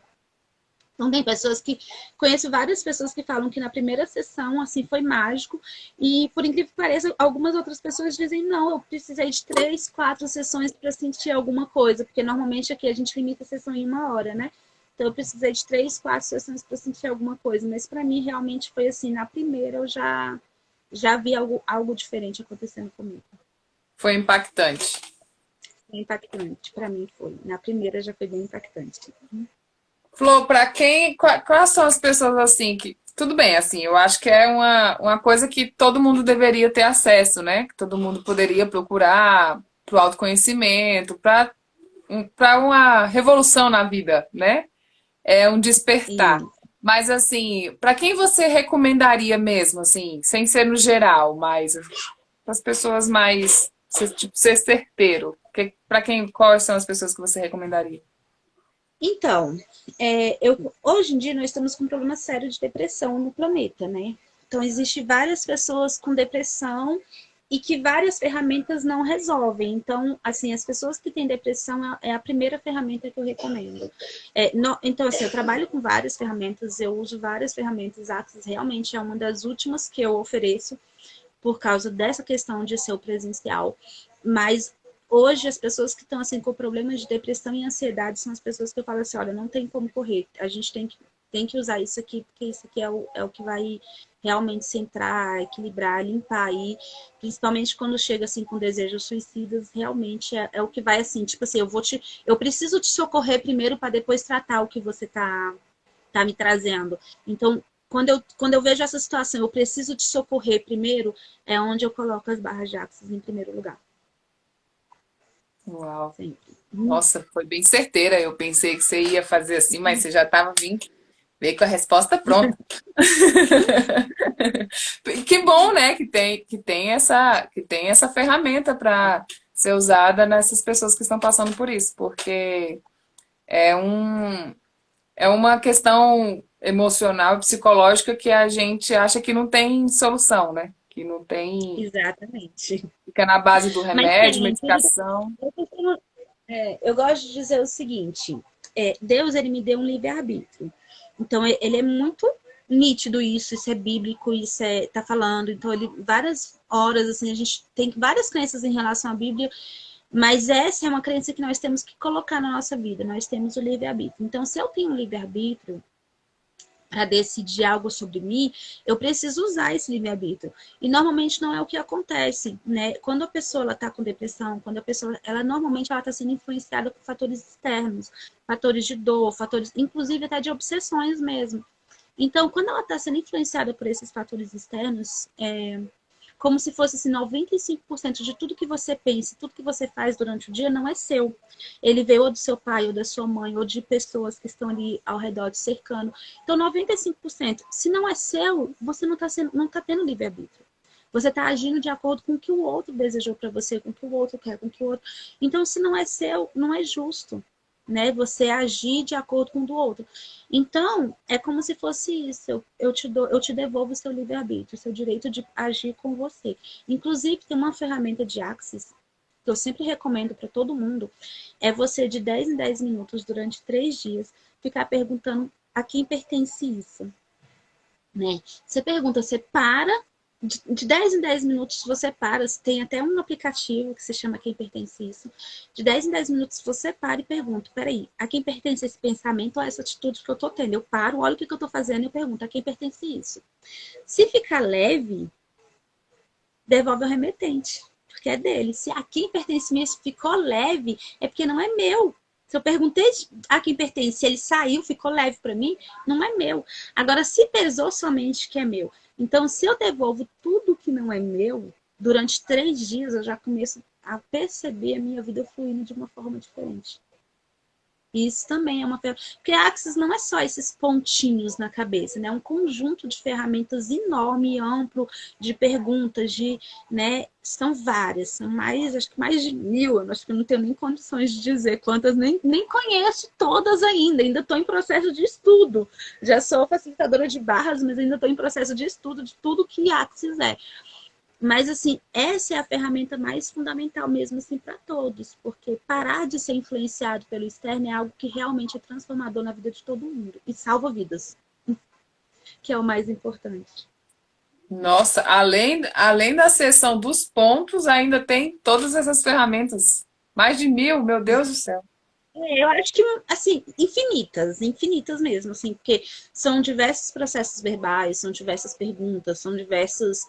Então, tem pessoas que. Conheço várias pessoas que falam que na primeira sessão, assim, foi mágico. E, por incrível que pareça, algumas outras pessoas dizem: não, eu precisei de 3, 4 sessões para sentir alguma coisa. Porque normalmente aqui a gente limita a sessão em 1 hora, né? Então, eu precisei de 3, 4 sessões para sentir alguma coisa. Mas, para mim, realmente foi assim: na primeira eu já vi algo diferente acontecendo comigo. Foi impactante. Impactante, para mim foi. Na primeira já foi bem impactante. Flor, para quem, quais são as pessoas assim que, tudo bem, assim, eu acho que é uma coisa que todo mundo deveria ter acesso, né? Que todo mundo poderia procurar para o autoconhecimento, para uma revolução na vida, né? É um despertar. E, Mas assim, para quem você recomendaria mesmo, assim, sem ser no geral, mas para as pessoas mais, tipo, ser certeiro. Para quem, quais são as pessoas que você recomendaria? então, hoje em dia nós estamos com um problema sério de depressão no planeta, né? Então, existem várias pessoas com depressão e que várias ferramentas não resolvem. Então, assim, as pessoas que têm depressão é a primeira ferramenta que eu recomendo. Então, assim, eu trabalho com várias ferramentas, eu uso várias ferramentas, Axis realmente é uma das últimas que eu ofereço por causa dessa questão de ser o presencial. Mas hoje as pessoas que estão assim com problemas de depressão e ansiedade são as pessoas que eu falo assim, olha, não tem como correr, a gente tem que usar isso aqui, porque isso aqui é o que vai realmente centrar, equilibrar, limpar aí, principalmente quando chega assim com desejos suicidas, realmente é o que vai assim, tipo assim, eu preciso te socorrer primeiro para depois tratar o que você tá me trazendo. Então, quando eu vejo essa situação, eu preciso te socorrer primeiro, é onde eu coloco as barras de Axis em primeiro lugar. Uau. Sempre. Nossa, foi bem certeira. Eu pensei que você ia fazer assim, mas você já estava vindo veio com a resposta pronta. Que bom, né, que tem essa ferramenta para ser usada nessas pessoas que estão passando por isso, porque é um é uma questão emocional e psicológica que a gente acha que não tem solução, né? Que não tem, Exatamente. fica na base do Mas remédio, tem, medicação. eu gosto de dizer o seguinte: Deus ele me deu um livre-arbítrio. Então ele é muito nítido isso é bíblico, isso tá falando. Então ele várias horas assim a gente tem várias crenças em relação à Bíblia, mas essa é uma crença que nós temos que colocar na nossa vida. Nós temos o livre-arbítrio. Então se eu tenho um livre-arbítrio para decidir algo sobre mim, eu preciso usar esse livre-arbítrio. E normalmente não é o que acontece, né? Quando a pessoa está com depressão, quando a pessoa, ela normalmente ela está sendo influenciada por fatores externos, fatores de dor, fatores, inclusive até de obsessões mesmo. Então, quando ela está sendo influenciada por esses fatores externos, como se fosse assim, 95% de tudo que você pensa, tudo que você faz durante o dia não é seu. Ele veio ou do seu pai, ou da sua mãe, ou de pessoas que estão ali ao redor te cercando. Então, 95%, se não é seu, você não está tendo livre-arbítrio. Você está agindo de acordo com o que o outro desejou para você, com o que o outro quer, com o que o outro. Então, se não é seu, não é justo, né? Você agir de acordo com o do outro. Então, é como se fosse isso. Eu te devolvo o seu livre-arbítrio, o seu direito de agir com você. Inclusive, tem uma ferramenta de Axis que eu sempre recomendo para todo mundo, é você de 10 em 10 minutos, durante 3 dias, ficar perguntando a quem pertence isso, né? Você pergunta, você para, de 10 em 10 minutos você para, tem até um aplicativo que se chama Quem Pertence Isso. De 10 em 10 minutos você para e pergunta, peraí, a quem pertence esse pensamento ou essa atitude que eu tô tendo? Eu paro, olho o que eu tô fazendo e eu pergunto, a quem pertence isso? Se ficar leve, devolve ao remetente, porque é dele. Se a quem pertence mesmo ficou leve, é porque não é meu. Se eu perguntei a quem pertence, se ele saiu, ficou leve para mim, não é meu. Agora, se pesou somente que é meu. Então, se eu devolvo tudo que não é meu, durante 3 dias eu já começo a perceber a minha vida fluindo de uma forma diferente. Isso também é uma ferramenta. Porque a Axis não é só esses pontinhos na cabeça, né? É um conjunto de ferramentas enorme e amplo de perguntas, né? São várias, são mais, acho que mais de 1000. Eu acho que eu não tenho nem condições de dizer quantas, nem conheço todas ainda estou em processo de estudo. Já sou facilitadora de barras, mas ainda estou em processo de estudo de tudo que Axis é. Mas, assim, essa é a ferramenta mais fundamental mesmo, assim, para todos. Porque parar de ser influenciado pelo externo é algo que realmente é transformador na vida de todo mundo. E salva vidas, que é o mais importante. Nossa, além da seção dos pontos, ainda tem todas essas ferramentas. Mais de 1000, meu Deus do céu. Eu acho que, assim, infinitas, infinitas mesmo, assim, porque são diversos processos verbais, são diversas perguntas, são diversas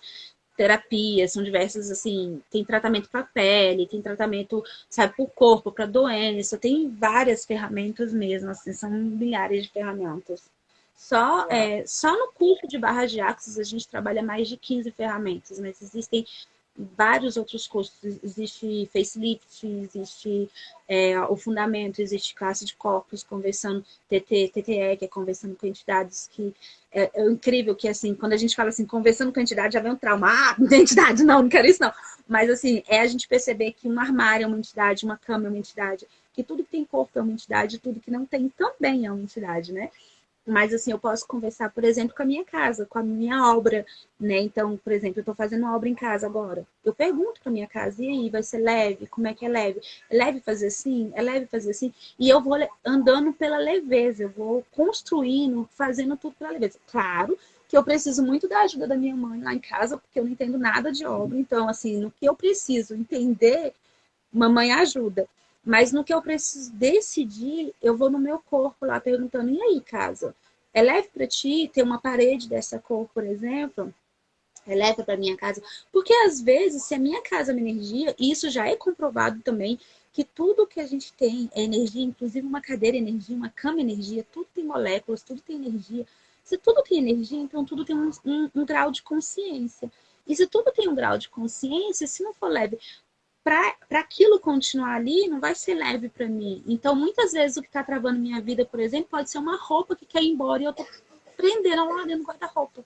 terapias, são diversas, assim, tem tratamento para pele, tem tratamento, sabe, para o corpo, para doença, tem várias ferramentas mesmo, assim, são milhares de ferramentas. Só no curso de barras de Axis a gente trabalha mais de 15 ferramentas, mas existem vários outros cursos. Existe facelift, existe o fundamento, existe classe de corpos, conversando TTE, que é conversando com entidades que é incrível que, assim, quando a gente fala assim, conversando com entidade, já vem um trauma. Ah, entidade, não quero isso, não. Mas, assim, é a gente perceber que um armário é uma entidade, uma cama é uma entidade, que tudo que tem corpo é uma entidade, tudo que não tem também é uma entidade, né? Mas, assim, eu posso conversar, por exemplo, com a minha casa, com a minha obra, né? Então, por exemplo, eu estou fazendo uma obra em casa agora. Eu pergunto para minha casa, e aí, vai ser leve? Como é que é leve? É leve fazer assim? É leve fazer assim? E eu vou andando pela leveza, eu vou construindo, fazendo tudo pela leveza. Claro que eu preciso muito da ajuda da minha mãe lá em casa, porque eu não entendo nada de obra. Então, assim, no que eu preciso entender, mamãe ajuda. Mas no que eu preciso decidir, eu vou no meu corpo lá perguntando: e aí, casa? É leve para ti ter uma parede dessa cor, por exemplo? É leve para minha casa? Porque às vezes, se a minha casa é uma energia, e isso já é comprovado também, que tudo que a gente tem é energia, inclusive uma cadeira é energia, uma cama é energia, tudo tem moléculas, tudo tem energia. Se tudo tem energia, então tudo tem um grau de consciência. E se tudo tem um grau de consciência, se não for leve para aquilo continuar ali, não vai ser leve para mim. Então, muitas vezes, o que está travando minha vida, por exemplo, pode ser uma roupa que quer ir embora e eu tô prendendo lá dentro do guarda-roupa.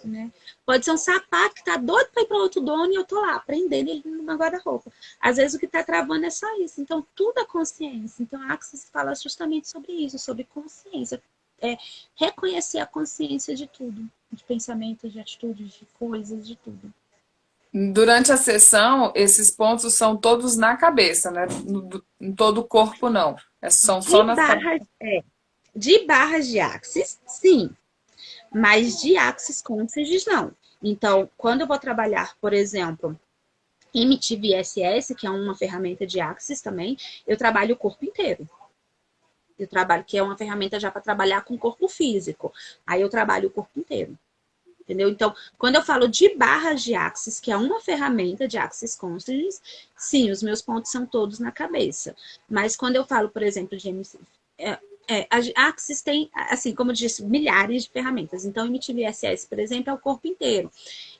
Né? Pode ser um sapato que tá doido para ir para outro dono e eu tô lá, prendendo ele no guarda-roupa. Às vezes, o que está travando é só isso. Então, tudo é consciência. Então, a Axis fala justamente sobre isso, sobre consciência. É reconhecer a consciência de tudo. De pensamentos, de atitudes, de coisas, de tudo. Durante a sessão, esses pontos são todos na cabeça, né? Em todo o corpo, não. São só De nas cabeças. barras, de barras de Axis, sim. Mas de Axis Conscious, não. Então, quando eu vou trabalhar, por exemplo, MTVSS, que é uma ferramenta de Axis também, eu trabalho o corpo inteiro. Eu trabalho, que é uma ferramenta já para trabalhar com o corpo físico. Aí eu trabalho o corpo inteiro. Entendeu? Então, quando eu falo de barras de Axis, que é uma ferramenta de Axis Consciousness, sim, os meus pontos são todos na cabeça. Mas quando eu falo, por exemplo, de a Axis tem, assim, como eu disse, milhares de ferramentas. Então, MTVSS, por exemplo, é o corpo inteiro.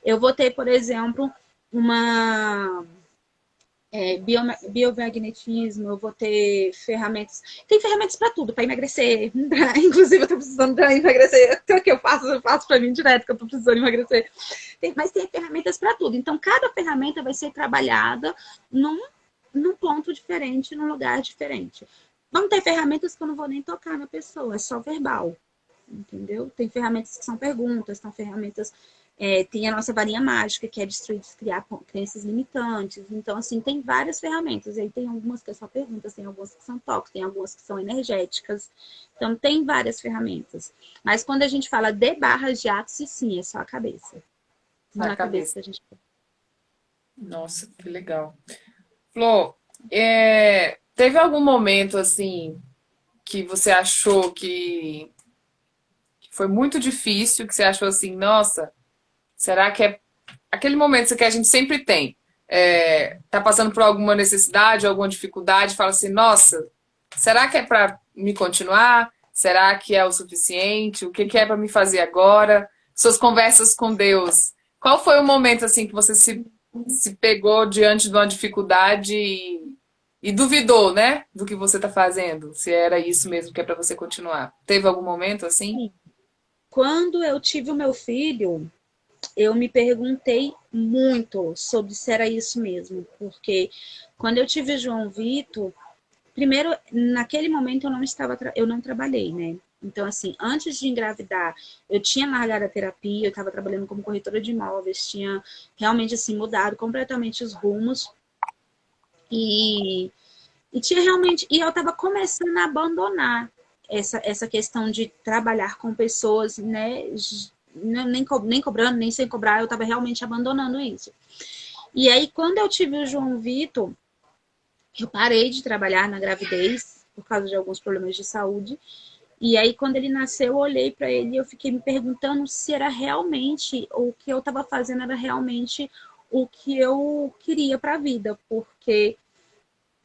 Eu vou ter, por exemplo, uma biomagnetismo, eu vou ter ferramentas. Tem ferramentas para tudo, para emagrecer. Inclusive, eu tô precisando para emagrecer. O que eu faço para mim direto, que eu tô precisando emagrecer. Mas tem ferramentas para tudo. Então, cada ferramenta vai ser trabalhada num, num ponto diferente, num lugar diferente. Vão ter ferramentas que eu não vou nem tocar na pessoa, é só verbal, entendeu? Tem ferramentas que são perguntas, são ferramentas. Tem a nossa varinha mágica, que é destruir, criar crenças limitantes. Então, assim, tem várias ferramentas. E aí tem algumas que é só perguntas, tem algumas que são toques, tem algumas que são energéticas. Então, tem várias ferramentas. Mas quando a gente fala de barras de axis, sim, é só a cabeça. Só Na na cabeça cabeça. que a gente. Nossa, que legal. Flor, teve algum momento assim que você achou que foi muito difícil, que você achou assim, nossa, será que é aquele momento que a gente sempre tem? Tá passando por alguma necessidade, alguma dificuldade, fala assim, nossa, será que é para me continuar? Será que é o suficiente? O que que é para me fazer agora? Suas conversas com Deus. Qual foi o momento assim que você se pegou diante de uma dificuldade e duvidou, né, do que você está fazendo? Se era isso mesmo que é para você continuar? Teve algum momento assim? Quando eu tive o meu filho, eu me perguntei muito sobre se era isso mesmo, porque quando eu tive o João Vitor, primeiro, naquele momento eu não estava, eu não trabalhei, né? Então, assim, antes de engravidar, eu tinha largado a terapia, eu estava trabalhando como corretora de imóveis, tinha realmente, assim, mudado completamente os rumos e, e tinha realmente, e eu estava começando a abandonar essa questão de trabalhar com pessoas, né? Nem cobrando, nem sem cobrar, eu estava realmente abandonando isso. E aí, quando eu tive o João Vitor, eu parei de trabalhar na gravidez por causa de alguns problemas de saúde. E aí, quando ele nasceu, eu olhei para ele e eu fiquei me perguntando se era realmente o que eu estava fazendo era realmente o que eu queria para a vida, porque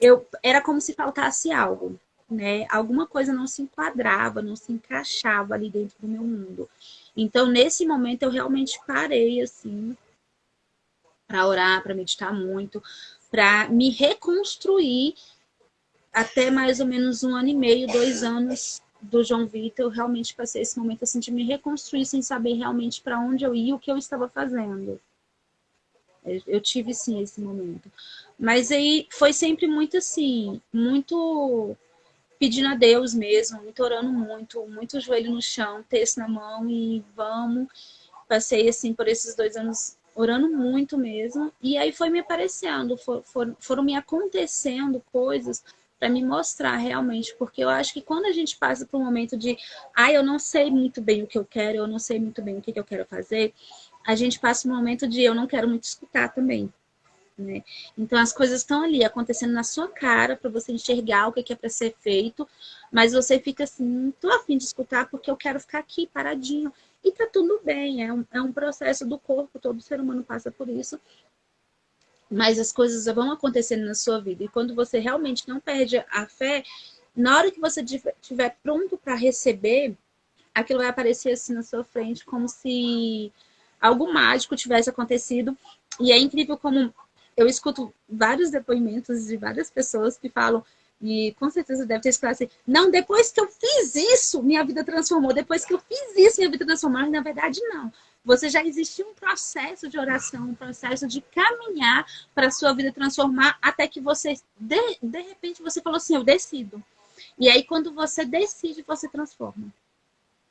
eu era como se faltasse algo, né? Alguma coisa não se enquadrava, não se encaixava ali dentro do meu mundo. Então, nesse momento, eu realmente parei assim para orar, para meditar muito, para me reconstruir até mais ou menos 1 ano e meio, 2 anos do João Vitor, eu realmente passei esse momento assim de me reconstruir sem saber realmente para onde eu ia e o que eu estava fazendo. Eu tive sim esse momento. Mas aí foi sempre muito assim, muito pedindo a Deus mesmo, muito orando muito, muito joelho no chão, texto na mão e vamos. Passei assim por esses 2 anos orando muito mesmo. E aí foi me aparecendo, foram me acontecendo coisas para me mostrar realmente, porque eu acho que quando a gente passa por um momento de, eu não sei muito bem o que eu quero, eu não sei muito bem o que eu quero fazer, a gente passa um momento de eu não quero muito escutar também. Né? Então as coisas estão ali acontecendo na sua cara para você enxergar o que é para ser feito, mas você fica assim, não tô a fim de escutar porque eu quero ficar aqui paradinho. E tá tudo bem, é um processo do corpo, todo ser humano passa por isso, mas as coisas vão acontecendo na sua vida. E quando você realmente não perde a fé, na hora que você estiver pronto para receber, aquilo vai aparecer assim na sua frente, como se algo mágico tivesse acontecido. E é incrível como eu escuto vários depoimentos de várias pessoas que falam, e com certeza deve ter escutado assim, não, depois que eu fiz isso, minha vida transformou. Depois que eu fiz isso, minha vida transformou. E na verdade, não. Você já existia um processo de oração, um processo de caminhar para a sua vida transformar, até que você, de repente, você falou assim, eu decido. E aí, quando você decide, você transforma.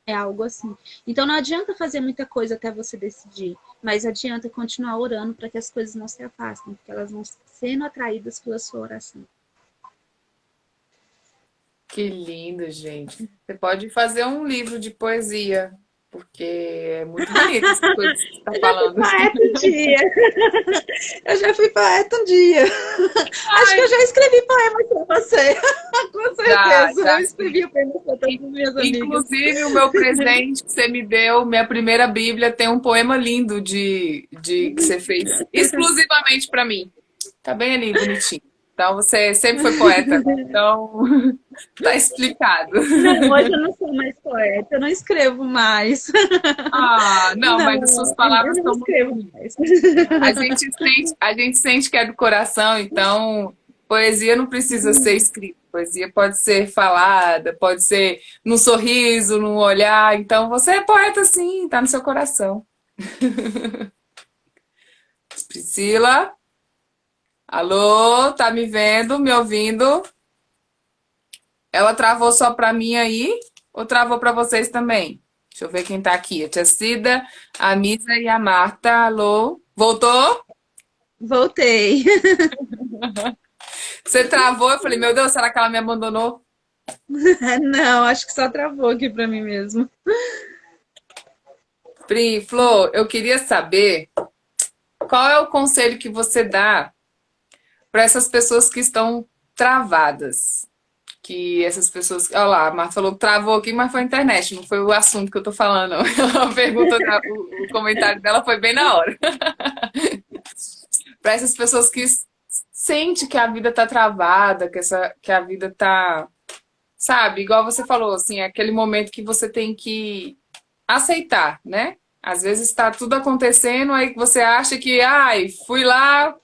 É algo assim. Então não adianta fazer muita coisa até você decidir, mas adianta continuar orando para que as coisas não se afastem, porque elas vão sendo atraídas pela sua oração. Que lindo, gente. Você pode fazer um livro de poesia, porque é muito bonito essas coisas que você está Eu já fui falando. poeta um dia. Eu já fui poeta um dia. Acho que eu Ai, já escrevi poemas para você. Com já, certeza. Eu já sim. escrevi poemas para todas as minhas amigas. Inclusive, o meu presente que você me deu, minha primeira Bíblia, tem um poema lindo de que você fez exclusivamente para mim. Tá bem ali, bonitinho. Então você sempre foi poeta. Então tá explicado. Não, hoje eu não sou mais poeta, eu não escrevo mais. Ah, não, mas as suas Não, eu palavras não são muito escrevo bonitas. mais. A gente sente que é do coração, então poesia não precisa ser escrita. Poesia pode ser falada, pode ser num sorriso, num olhar. Então você é poeta sim, tá no seu coração. Priscila, alô, tá me vendo, me ouvindo? Ela travou só pra mim aí ou travou pra vocês também? Deixa eu ver quem tá aqui. A Tia Cida, a Misa e a Marta. Alô? Voltou? Voltei. Você travou, eu falei, meu Deus, será que ela me abandonou? Não, acho que só travou aqui pra mim mesmo. Pri, Flor, eu queria saber qual é o conselho que você dá para essas pessoas que estão travadas. Que essas pessoas. Olha lá, a Marta falou que travou aqui, mas foi a internet, não foi o assunto que eu tô falando, não. A pergunta, o comentário dela foi bem na hora. Para essas pessoas que sente que a vida tá travada, que a vida tá, sabe, igual você falou, assim, é aquele momento que você tem que aceitar, né? Às vezes está tudo acontecendo, aí você acha que, ai, fui lá,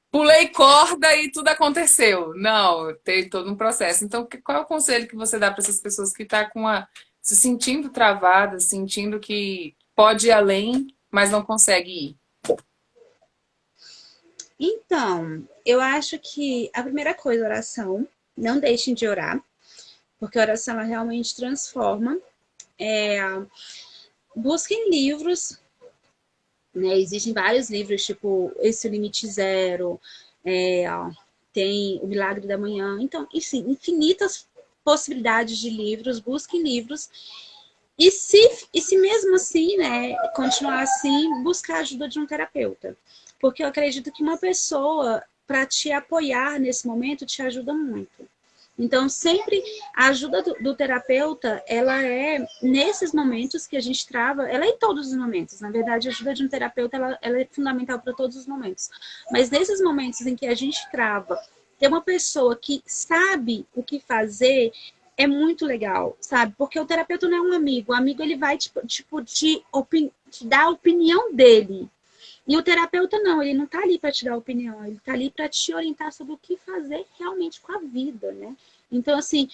pulei corda e tudo aconteceu. Não, tem todo um processo. Então, qual é o conselho que você dá para essas pessoas que estão se sentindo travadas, sentindo que pode ir além, mas não consegue ir? Então, eu acho que a primeira coisa, oração. Não deixem de orar, porque a oração ela realmente transforma. É, busquem livros, né? Existem vários livros, tipo Esse o Limite Zero, tem O Milagre da Manhã. Então, enfim, infinitas possibilidades de livros. Busquem livros. E se mesmo assim, né, continuar assim, buscar a ajuda de um terapeuta. Porque eu acredito que uma pessoa, para te apoiar nesse momento, te ajuda muito. Então, sempre a ajuda do terapeuta, ela é nesses momentos que a gente trava, ela é em todos os momentos. Na verdade, a ajuda de um terapeuta, ela é fundamental para todos os momentos. Mas nesses momentos em que a gente trava, ter uma pessoa que sabe o que fazer é muito legal, sabe? Porque o terapeuta não é um amigo. O amigo, ele vai, te dar a opinião dele. E o terapeuta não, ele não tá ali para te dar opinião, ele tá ali para te orientar sobre o que fazer realmente com a vida, né? Então, assim,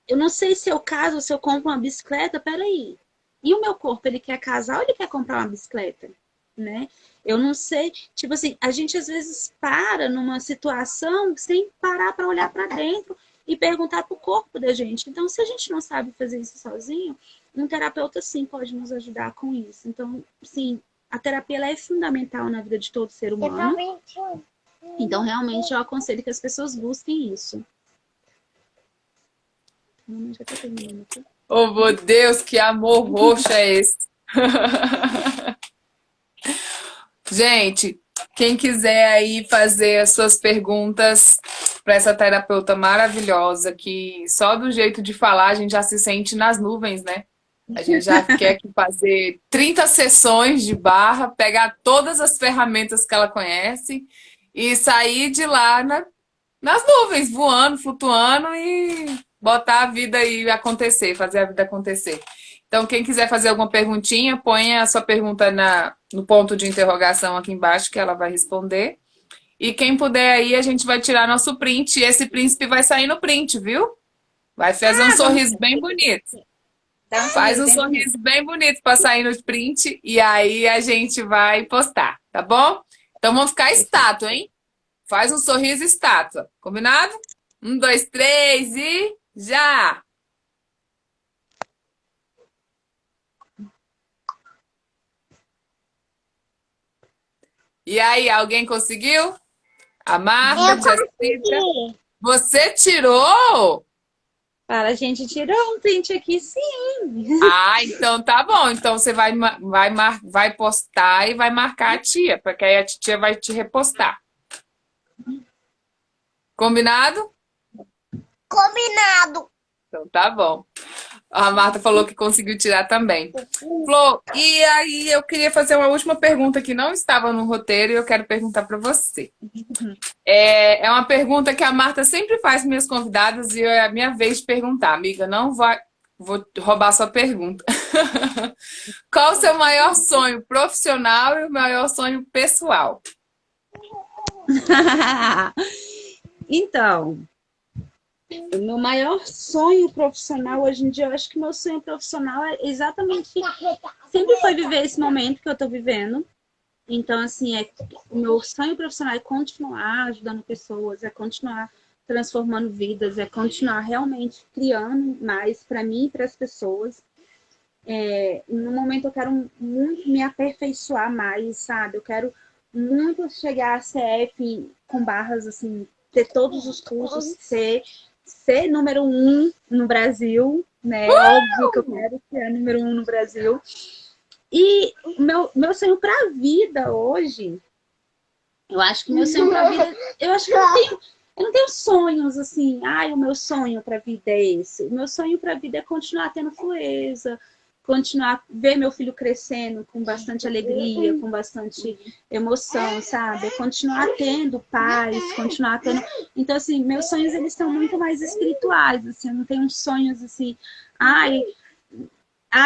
eu não sei se eu caso ou se eu compro uma bicicleta, peraí. E o meu corpo, ele quer casar ou ele quer comprar uma bicicleta? Né? Eu não sei, tipo assim, a gente às vezes para numa situação sem parar para olhar para dentro e perguntar para o corpo da gente. Então, se a gente não sabe fazer isso sozinho, um terapeuta sim pode nos ajudar com isso. Então, sim, a terapia ela é fundamental na vida de todo ser humano. Então, realmente, eu aconselho que as pessoas busquem isso. Já tá terminando aqui. Oh, meu Deus, que amor roxo é esse? Gente, quem quiser aí fazer as suas perguntas para essa terapeuta maravilhosa, que só do jeito de falar a gente já se sente nas nuvens, né? A gente já quer aqui fazer 30 sessões de barra, pegar todas as ferramentas que ela conhece e sair de lá nas nuvens, voando, flutuando e botar a vida aí acontecer, fazer a vida acontecer. Então, quem quiser fazer alguma perguntinha, ponha a sua pergunta no ponto de interrogação aqui embaixo que ela vai responder. E quem puder aí, a gente vai tirar nosso print e esse príncipe vai sair no print, viu? Vai fazer um sorriso bem bonito. Faz um sorriso bem bonito para sair no print e aí a gente vai postar, tá bom? Então vamos ficar estátua, hein? Faz um sorriso estátua. Combinado? 1, 2, 3 e já! E aí, alguém conseguiu? A Marta, Eu Tia Cida. consegui. Você tirou? Para a gente tirar um print aqui, sim. Ah, então tá bom. Então você vai postar e vai marcar a tia, porque aí a tia vai te repostar. Combinado? Combinado. Então tá bom. A Marta falou que conseguiu tirar também. Flor, e aí eu queria fazer uma última pergunta que não estava no roteiro e eu quero perguntar para você. É uma pergunta que a Marta sempre faz para minhas convidadas e é a minha vez de perguntar. Amiga, não vai, vou roubar sua pergunta. Qual o seu maior sonho profissional e o maior sonho pessoal? Então, o meu maior sonho profissional hoje em dia, eu acho que meu sonho profissional é exatamente, sempre foi viver esse momento que eu tô vivendo. Então, assim, o meu sonho profissional é continuar ajudando pessoas, é continuar transformando vidas, é continuar realmente criando mais para mim e para as pessoas. No momento eu quero muito me aperfeiçoar mais, sabe? Eu quero muito chegar a CF com barras, assim, ter todos os cursos, ser número um no Brasil, né? Óbvio que eu quero ser número um no Brasil. E meu sonho para a vida hoje, eu acho que meu sonho para a vida, eu acho que eu não tenho sonhos assim, o meu sonho para a vida é esse. O meu sonho para a vida é continuar tendo fluência, continuar ver meu filho crescendo com bastante alegria, com bastante emoção, sabe? É continuar tendo paz, continuar tendo. Então assim, meus sonhos eles estão muito mais espirituais, assim, eu não tenho sonhos assim,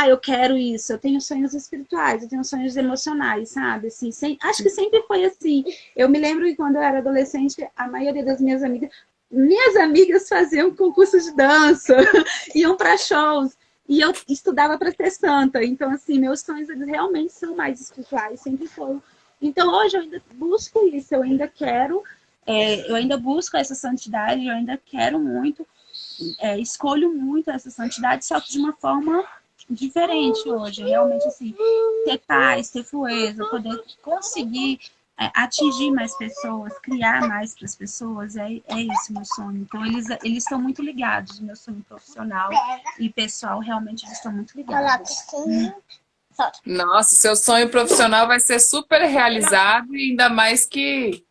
eu quero isso. Eu tenho sonhos espirituais, eu tenho sonhos emocionais, sabe? Assim, acho que sempre foi assim. Eu me lembro que quando eu era adolescente, a maioria das minhas amigas faziam concurso de dança, iam para shows. E eu estudava para ser santa. Então, assim, meus sonhos eles realmente são mais espirituais, sempre foram. Então, hoje eu ainda busco isso, eu ainda quero, eu ainda busco essa santidade, eu ainda quero muito, escolho muito essa santidade, só que de uma forma diferente hoje. Realmente, assim, ter paz, ter fluência, poder conseguir atingir mais pessoas, criar mais para as pessoas, é esse meu sonho. Então, eles estão muito ligados, meu sonho profissional e pessoal, realmente eles estão muito ligados. Nossa, seu sonho profissional vai ser super realizado e ainda mais que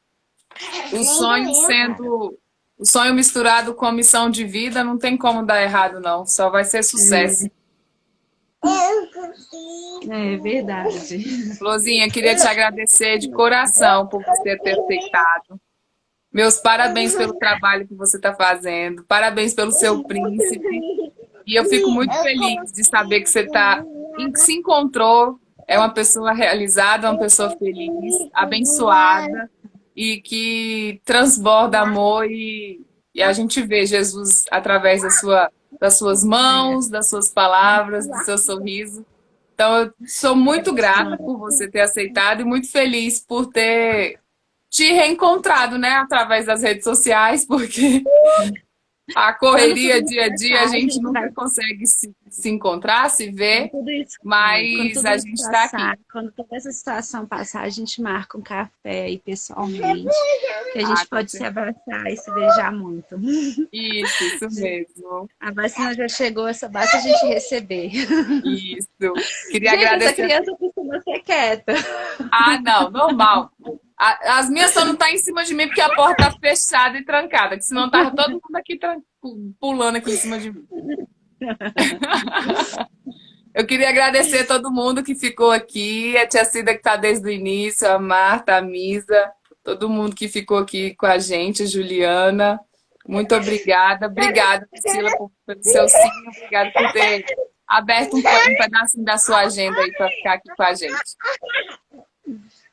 o sonho sendo o sonho misturado com a missão de vida, não tem como dar errado, não. Só vai ser sucesso. É verdade. Florzinha, queria te agradecer de coração por você ter aceitado. Meus parabéns pelo trabalho que você está fazendo. Parabéns pelo seu príncipe. E eu fico muito feliz de saber que você se encontrou. É uma pessoa realizada, uma pessoa feliz, abençoada e que transborda amor e a gente vê Jesus através das suas mãos, das suas palavras, do seu sorriso. Então, eu sou muito grata por você ter aceitado e muito feliz por ter te reencontrado, né, através das redes sociais, porque a correria dia a dia a gente nunca consegue se encontrar, se ver, mas a gente está aqui. Quando toda essa situação passar, a gente marca um café aí pessoalmente, que a gente pode se abraçar e se beijar muito. Isso mesmo. A vacina já chegou, essa basta a gente receber. Isso. Queria Gente, agradecer. essa criança costuma ser quieta. Não, normal. As minhas só não estão em cima de mim porque a porta está fechada e trancada, que senão tava todo mundo aqui pulando aqui em cima de mim. Eu queria agradecer a todo mundo que ficou aqui, a tia Cida que está desde o início, a Marta, a Misa, todo mundo que ficou aqui com a gente, a Juliana. Muito obrigada. Obrigada, Priscila, pelo seu sim. Obrigada por ter aberto um pedacinho da sua agenda aí para ficar aqui com a gente.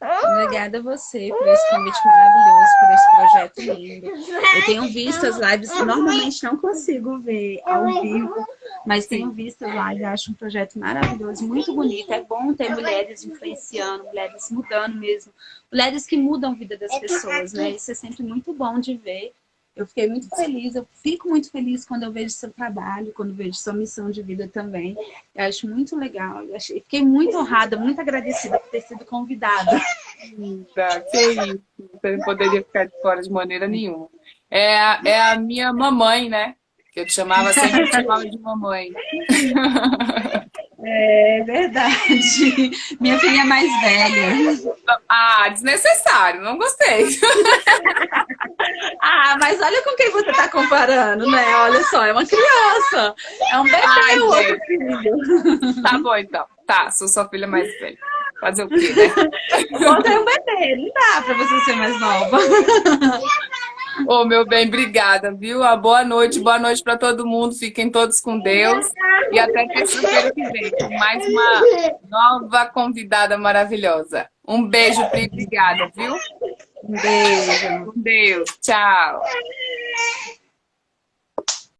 Obrigada a você por esse convite maravilhoso, por esse projeto lindo. Eu tenho visto as lives, normalmente não consigo ver ao vivo, mas tenho visto as lives, acho um projeto maravilhoso, muito bonito. É bom ter mulheres influenciando, mulheres mudando mesmo, mulheres que mudam a vida das pessoas, né? Isso é sempre muito bom de ver. Eu fiquei muito feliz, eu fico muito feliz quando eu vejo seu trabalho, quando vejo sua missão de vida também. Eu acho muito legal. Fiquei muito honrada, muito agradecida por ter sido convidada. Que isso, você não poderia ficar de fora de maneira nenhuma. É a minha mamãe, né? Que eu te chamava sempre, eu te chamava de mamãe. É verdade. Minha filha é mais velha. Ah, desnecessário, não gostei. Ah, mas olha com quem você está comparando, né? Olha só, é uma criança. É um Ai, bebê, o outro gente, filho. tá bom então. Tá, sou sua filha mais velha. Fazer o quê, né? O outro é um bebê, não dá para você ser mais nova. Ô, meu bem, obrigada, viu? Boa noite para todo mundo. Fiquem todos com Deus. E até terça-feira que vem, com mais uma nova convidada maravilhosa. Um beijo, Pri, obrigada, viu? Um beijo. Com Deus. Tchau.